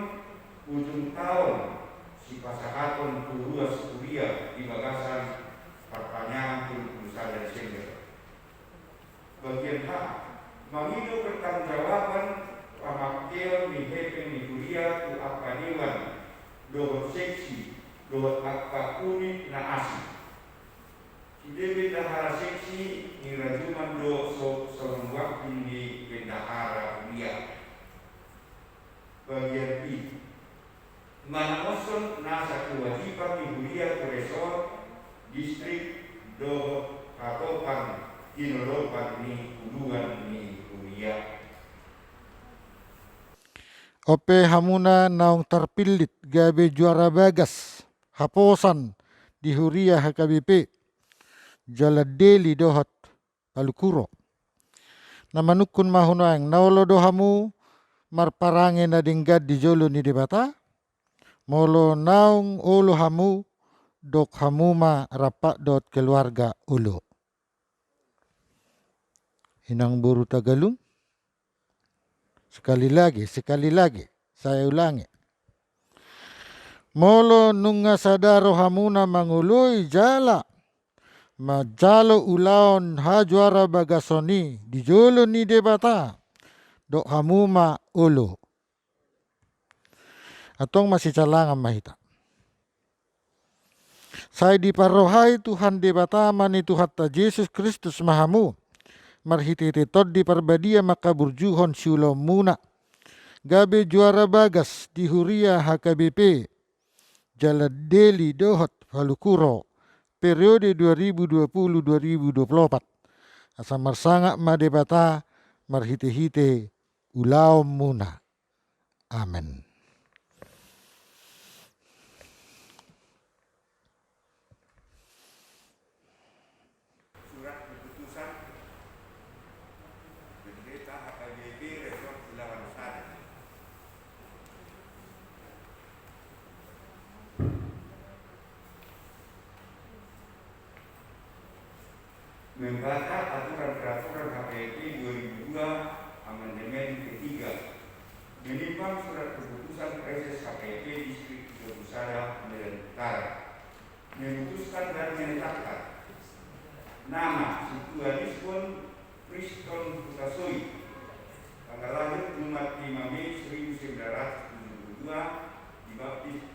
ujung tahun si pasakaton luas kuliah di bagasan perpanjangan perusahaan Desember. Bagian H. Mengidu pertanggungjawaban pamakil ni hepeng ni kuliah ku akadiwan dohot seksi dohot akta unit na asli. Ide bendahara seksi ni rajuman do sorong waktu di bendahara kuliah. Bagian I. Manamoson nasa kewajiban di kuliah resort distrik do katopan kinolopan ni uluan ni kuliah. Ope hamuna naung terpilit gabe juara bagas haposan di Huria HKBP Jaladeli dohat Palukuro. Namanukun mahunaang nawlo dohamu marparange na dinggad di jolo ni debata molo naung ulo hamu dok hamuma rapak dot keluarga ulo. Hinang buru Tagalung. Sekali lagi, saya ulangi. Molo nunga sadaro hamuna mangului jala. Majalo ulaon hajuara bagasoni di jolo ni debata. Dok hamuma ulo. Atong masih calangan mahita. Saya diparohai Tuhan debata mani Tuhan ta Yesus Kristus mahamu. Marhititi tod di parbadia maka burjuhon siulo muna. Gabe juara bagas di Huria HKBP Jaladeli dohot Palukuro periode 2020-2024. Asa marsangak madebata marhite-hite ulau muna. Amen. Membaca aturan peraturan HPP 2002 amandemen ketiga menimbang surat keputusan Preses HPP Distrik Pusara Medan Utara memutuskan dan menetapkan nama Situa Diskon Priston Putasoi tanggal lahir Jumat 5 Mei 1972 dibaptis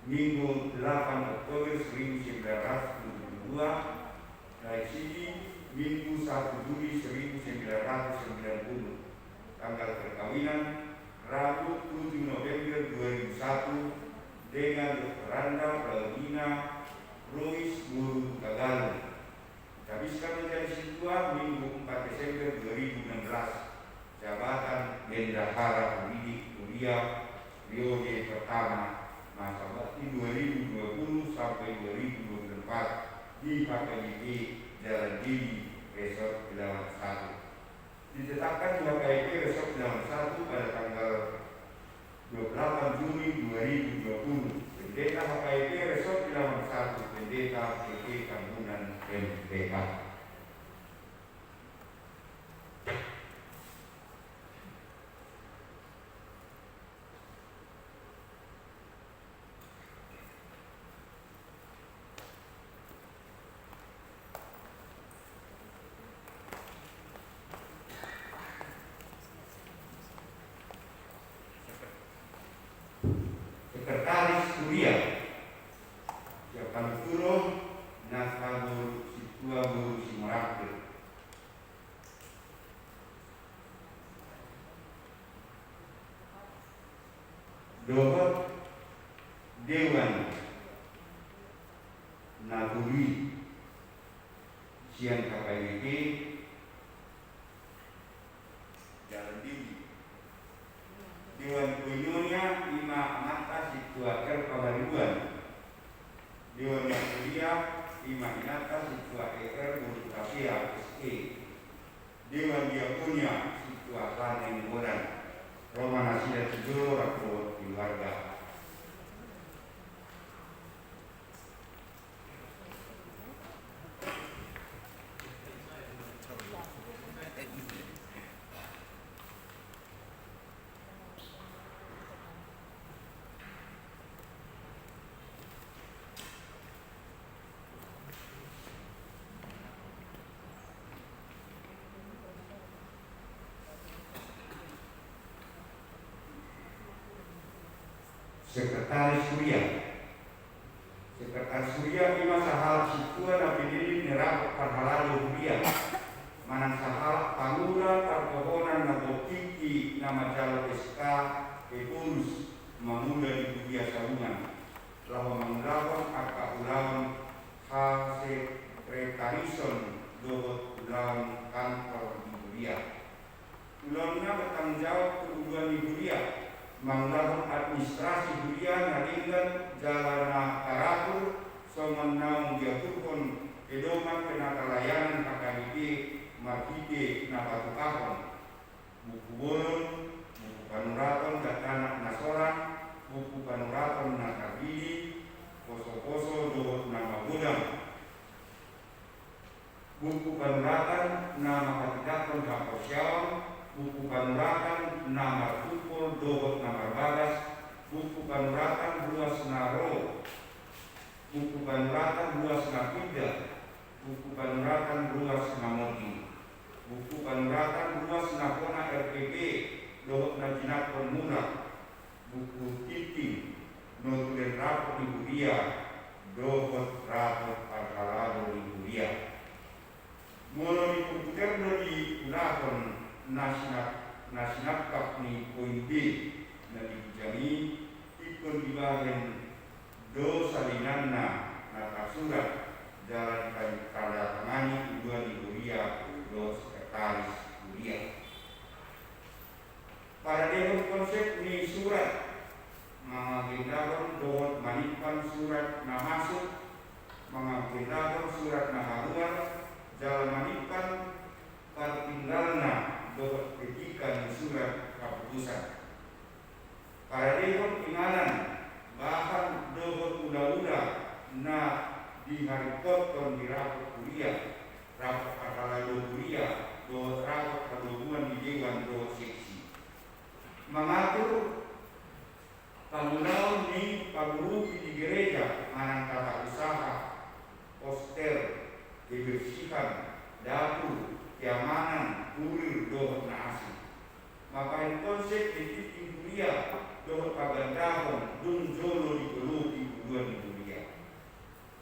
Minggu 8 Oktober 1972 dari sini Minggu 1 Juli 1990. Tanggal perkawinan Rabu 7 November 2001 dengan Dr. Randa Claudina Ruiz Guru Tagalog. Habiskan menjadi Ketua Minggu 4 Desember 2016 jabatan Bendahara Pendidik Kuliah periode pertama masa bakti 2020 sampai 2024 di HKIP Jalan Dili Resort Bilangan 1. Ditetapkan di HKIP Resort Bilangan 1 pada tanggal 28 Juni 2020. Pendeta HKIP Resort Bilangan 1, Pendeta PP Kambunan MPK. Sekretaris Kuliah Siapan Turun Naskah Guru Situa Guru Simurakir. Dohot Dewan Naguri Siang KPWT Jalan Tinggi. Dewan Kunyonya Ima Amata Situa Pagaribuan. Dewan Kuliah Ima Inata Situa Guru Kapia SE. Dewan Diakonia Situa Kane Moran. Roma Nasida Tidoro Rakro Keluarga. Sekretaris Kuliah. Sekretaris Kuliah Ima Sahal Situa Napidili Nerap Parhalado Kuliah. Manang Sahal Pangura Tarpohonan Nabokiki Nama Calo SK Pepurus Mamuda di Kuliah Sabungan. Lawa Mangulawan Akak Ulawan H. Sekretarison Dohot Ulawan Kantor di Kuliah. Ulawannya bertanggung jawab kebutuhan di Kuliah. Manglawan administrasi kuliah nalinggan jalana taratur somenang diaturkan pedoman penata layanan KKIP markite napatukahon buku bolon, buku panuraton datanak nasoran, buku panuraton nakabili, poso-poso dohot nama gudang, buku panuratan nama katidakon kaposyawan, buku panuratan nama tukul dohot nama bagas, buku panuratan luas naro, buku panuratan luas napida, buku panuratan luas namodi, buku panuratan luas napona RPP dohot najinak penmurah, buku titing notulen rapor ibu dia dohot rapor parkalado ibu dia. Mula di komputer di ulahon nasinap kap ni poin B na dijami ikon di bagian do salinanna nakasurat jalan kada tangani dua di kuliah do sekretaris kuliah. Pada dewan konsep ni surat mengagendakan dohot manipan surat na masuk, mengagendakan surat na haluar, jalan manipan tertinggalna dohot petikan surat keputusan. Para dewan ingalan bahan dohot ula-ula na diharikotkan di rapor kuliah, rapor parkalado kuliah, dohot rapor kadoguan di dewan dohot seksi. Mengatur pangulawan di pagurupi di gereja, manang tata usaha, poster, kebersihan, dapur, keamanan, kurir, dohot naasi. Maka konsep di kuliah dohot pagandahon dun jolo di geluti bulan di kuliah.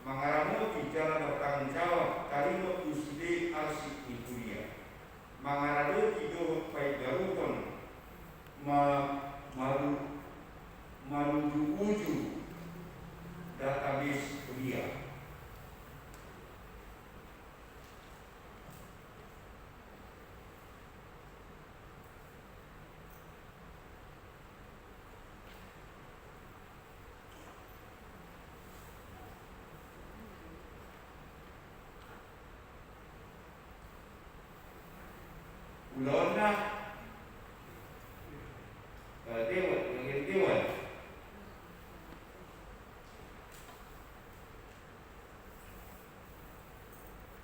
Mangaramu bicara bertanggung jawab tarimo usde arsip di kuliah. Mangarado di dohot pai garukon menuju uju database kuliah. ulona dewan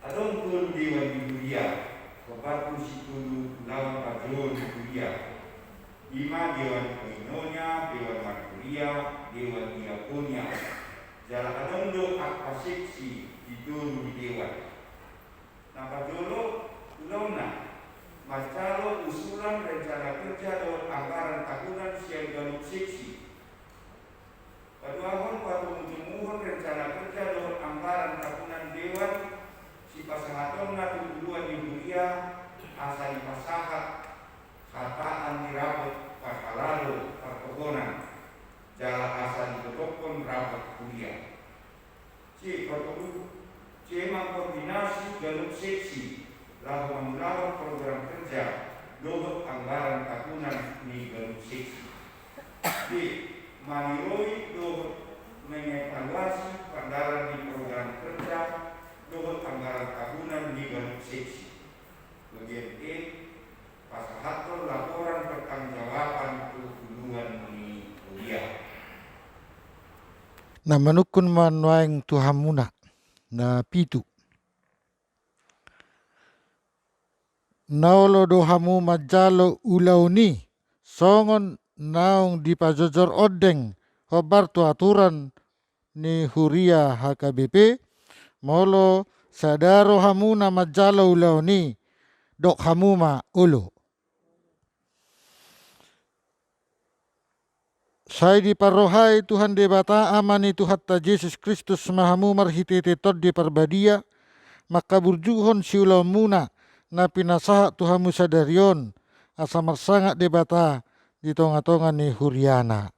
adong tun dewan di Huria kebatu situlu lawan pajol di Huria lima dewan Koinonia, dewan Markuria, dewan Diakonia jala adong do akpasiksi dituru di dewan napa jolo ulona macalo usulan rencana kerja dan anggaran tahunan siang galuk seksi paduahon patu muhun rencana kerja dan anggaran tahunan dewan si pasangaton na tuduhan di Huria asa dipasahat kataan dirapot pakalalo perkebunan jala asa ditotokon rapot Huria si perkebunan Cema koordinasi galuk seksi lalu melawan program kerja dobot anggaran tahunan di galuk seksi D. Maniroi dobot mengevaluasi pandaran di program kerja dobot anggaran tahunan di galuk seksi bagian E. Pasahaton laporan pertanggungjawaban tuduhan di Huria na manukun manuaing tuhamuna na pitu naolo dohamu majalo ulauni songon naung di pajojor odeng hobar tu aturan ni Huria HKBP molo sadaro hamuna majalo ulauni dok hamuma ulo Sai di parohai Tuhan debata amani Tuhan ta Yesus Kristus mahamu marhitete tod di parbadia maka burjuhon siulau muna na pinasaha Tuhamu sadarion asa marsangak debata di tonga-tonga ni Huriana.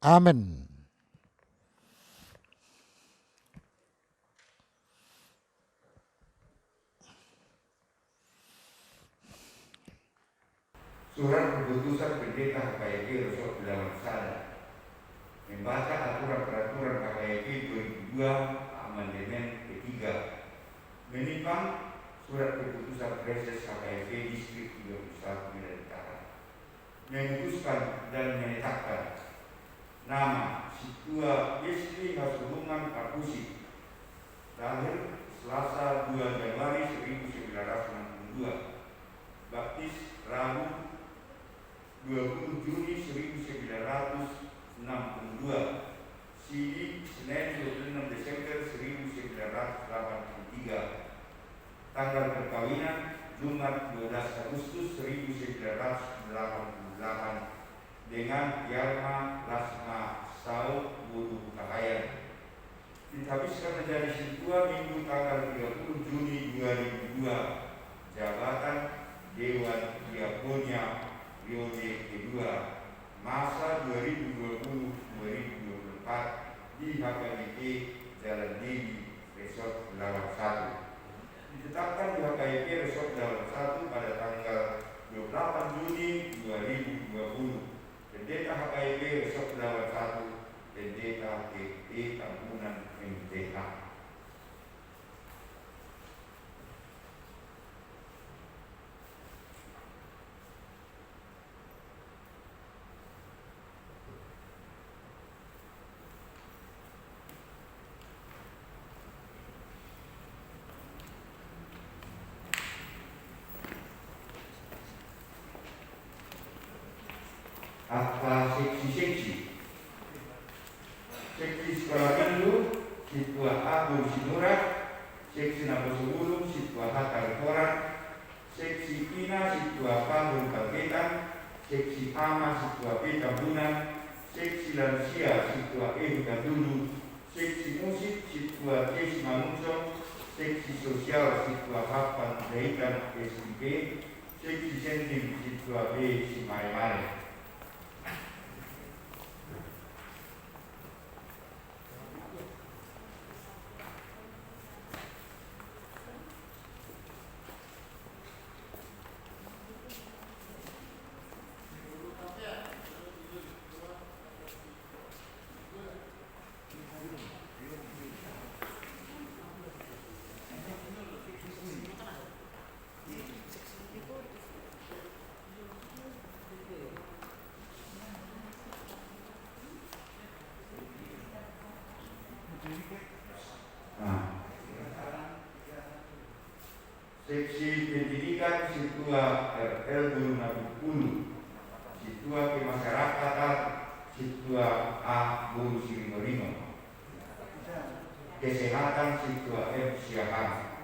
Amen. Surat keputusan pendeta KKIP Resort dalam sana membaca aturan peraturan KKIP 2002 amandemen ketiga menimbang surat keputusan Preses KKIP Distrik 31 Medan Utara memutuskan dan menetapkan nama Situa Istri Hasuruman Parkusi lahir Selasa 2 Januari 1962 baptis Rabu 20 Juni 1962 Sidi Senin 26 Desember 1983 tanggal perkawinan Jumat 12 Agustus 1988 dengan Yarma Lasma Sau Buru Kahayan dihabiskan menjadi Situa Minggu tanggal 30 Juni 2002 jabatan Dewan Diakonia periode kedua masa 2020-2024 di HKBP Jalan Dewi Resort Lawan 1 ditetapkan di HKBP Resort Lawan 1 pada tanggal 28 Juni 2020 pendeta HKBP Resort Lawan 1 pendeta TP Kampunan MTH apa seksi sekolah minggu Situa Agung Sinurat seksi Nabo Sebulum Situa Hatar seksi Ina Situa Panggung Kalgetan seksi Ama Situa B Kambunan seksi Lansia Situa E Kadulu seksi Musik Situa Jes Manungsong seksi Sosial Situa Hapan Jahitan SIP seksi Sentim Situa B Simaimare Seksi Pendidikan Situa RL Gunung Agung, Situa Kemasyarakatan Situa A Bulu Siringorino, Kesehatan Situa M Siahan.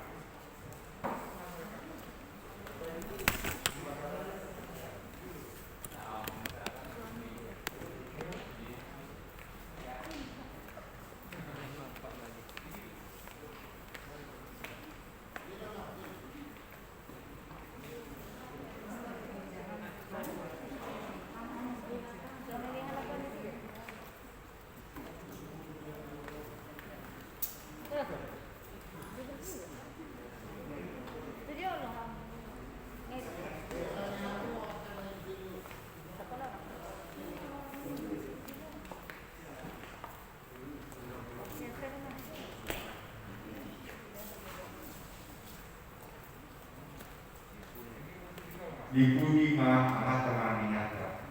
Dibudi Mahatma Minatra,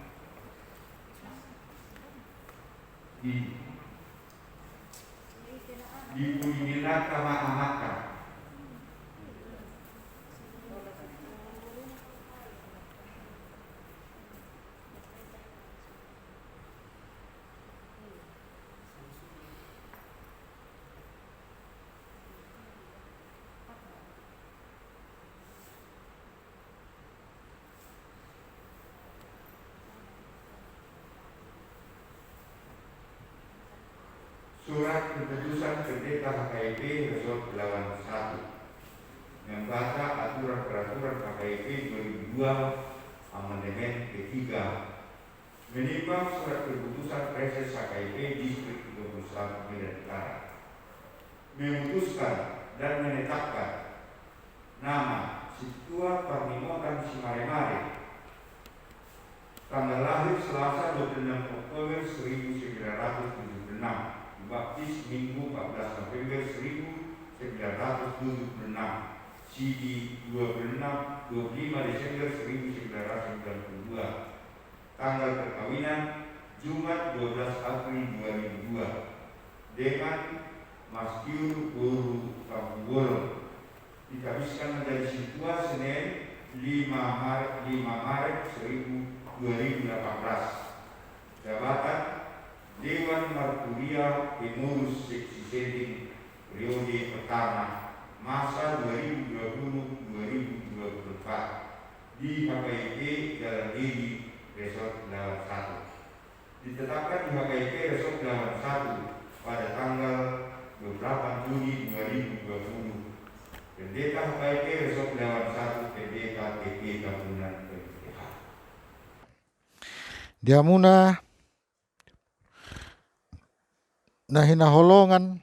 Dibudi Minatra Mahamatra, Surat Keputusan Pendeta HKIP Resort Belawan 1 membaca aturan peraturan HKIP 2002 amandemen ketiga, menimbang surat keputusan Preses HKIP Distrik 31 Medan Utara, memutuskan dan menetapkan nama Situa Parnimotan Simaremare, tanggal lahir Selasa 26 Oktober 1976, baptis Minggu 14 November 1976, CD 25 Desember 1992, tanggal perkawinan Jumat 12 April 2002, dengan Mas Kiur Guru Kampungoro, dihabiskan menjadi Situa Senin 5 Maret 2018, jabatan Dewan Marturia Pengurus Seksi Senting periode pertama masa 2020-2024 di HKIP Jalan Deli Resort Belawan 1. Ditetapkan di HKIP Resort Belawan 1 pada tanggal 28 Juni 2020. Pendeta HKIP Resort Belawan 1 Pendeta TP Gabungan PPH. Diamuna na hinaholongan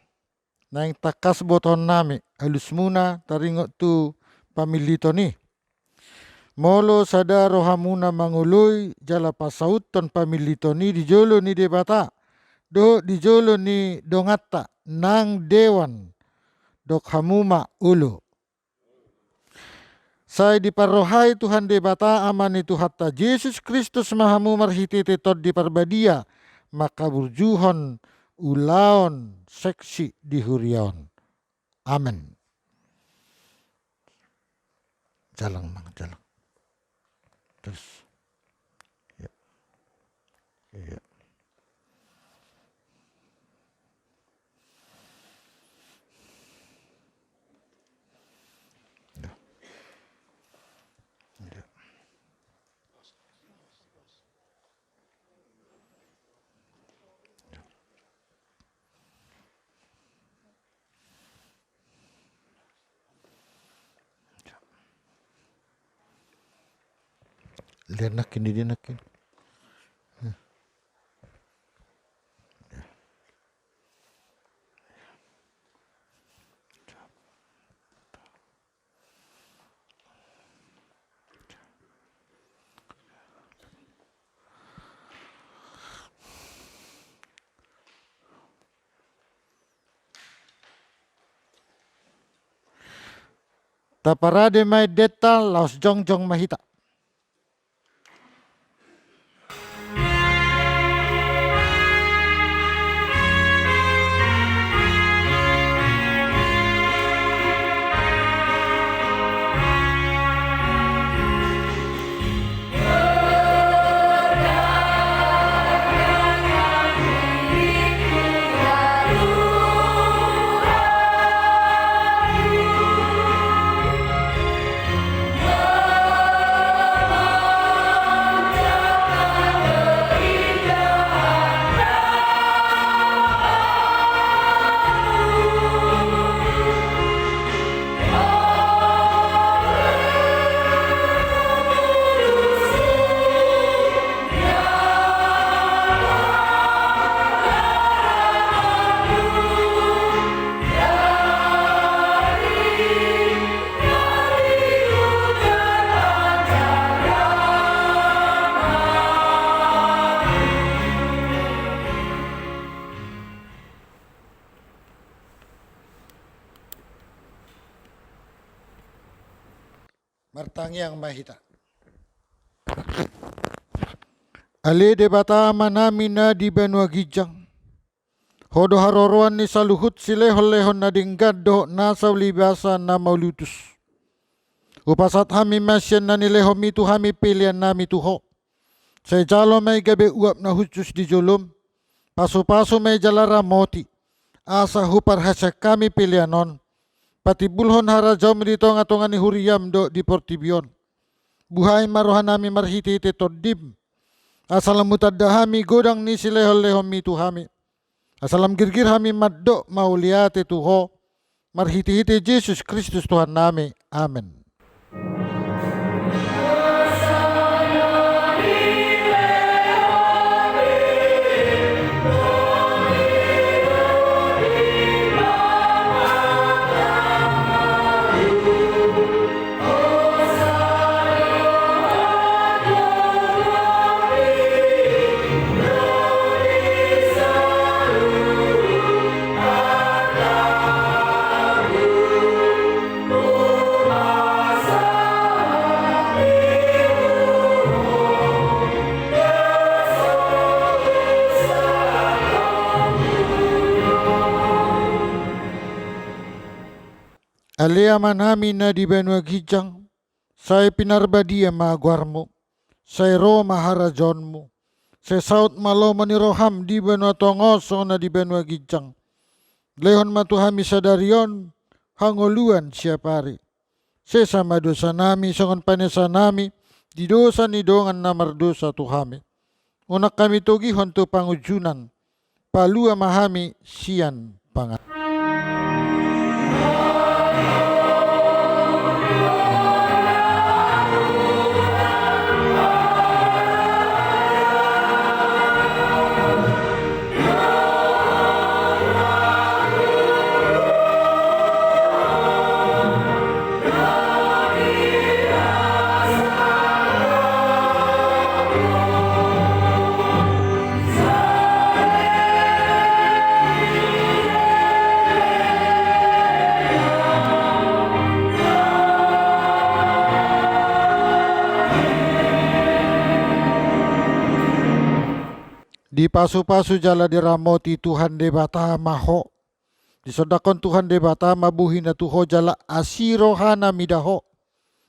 na yung takas boton nami alus muna taringot tu pamilito ni molo sada rohamuna manguloy jala pasauton pamilito ni dijolo ni debata do dijolo ni dongata nang dewan dok hamuma ulo say di parohay Tuhan debata aman itu hatta Yesus Kristus mahamu marhitite tod di parbadia makaburjuhon ulaon seksi di huriaon. Amen. Jalang mang jalang. Terus. Ya. Ya. Lihat nakin dia nakin. Taparade may deta laos jong mahita. Martangiang mahita. Ale de batama namin na di benwa gijang. Hodo haroroan ni saluhut sile holehon na dinggad do nasaw libasa na maulutus. Upasat hami masyan na nileho mitu hami pilihan nami tuho. Say jalo may gabi uap na hutus di jolum. Paso-paso may jalara moti. Asa hupar hasak kami pilihanon. Pati bulhon harajom dito nga tonga ni huriyam do di Portibion. Buhay marohan nami marhiti-hiti todim. Asalam mutadahami godang ni silehol-lehom mitu hami. Asalam girgir hami maddo mauliate tuho. Marhiti-hiti Jesus Kristus Tuhan nami. Amen. Alea manami na di benwa gijang, say pinarbadia maagwarmo, say ro maharajonmo, say saut malo maniroham di benwa tongoso na di benwa gijang. Lehon matuhami sadarion, hangoluan siapari. Say sama dosa nami, songon panesa nami, di dosa ni dongan namardosa tuhami. Unak kami togi honto pangujunan, palua mahami sian pangat. Di pasu-pasu jala diramoti Tuhan de batama ho. Di sodakon Tuhan de batama buhi na tuho jala asiro hana midaho.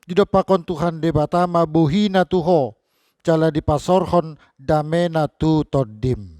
Di dopakon Tuhan de batama buhi na tuho jala di pasorhon damena tu todim.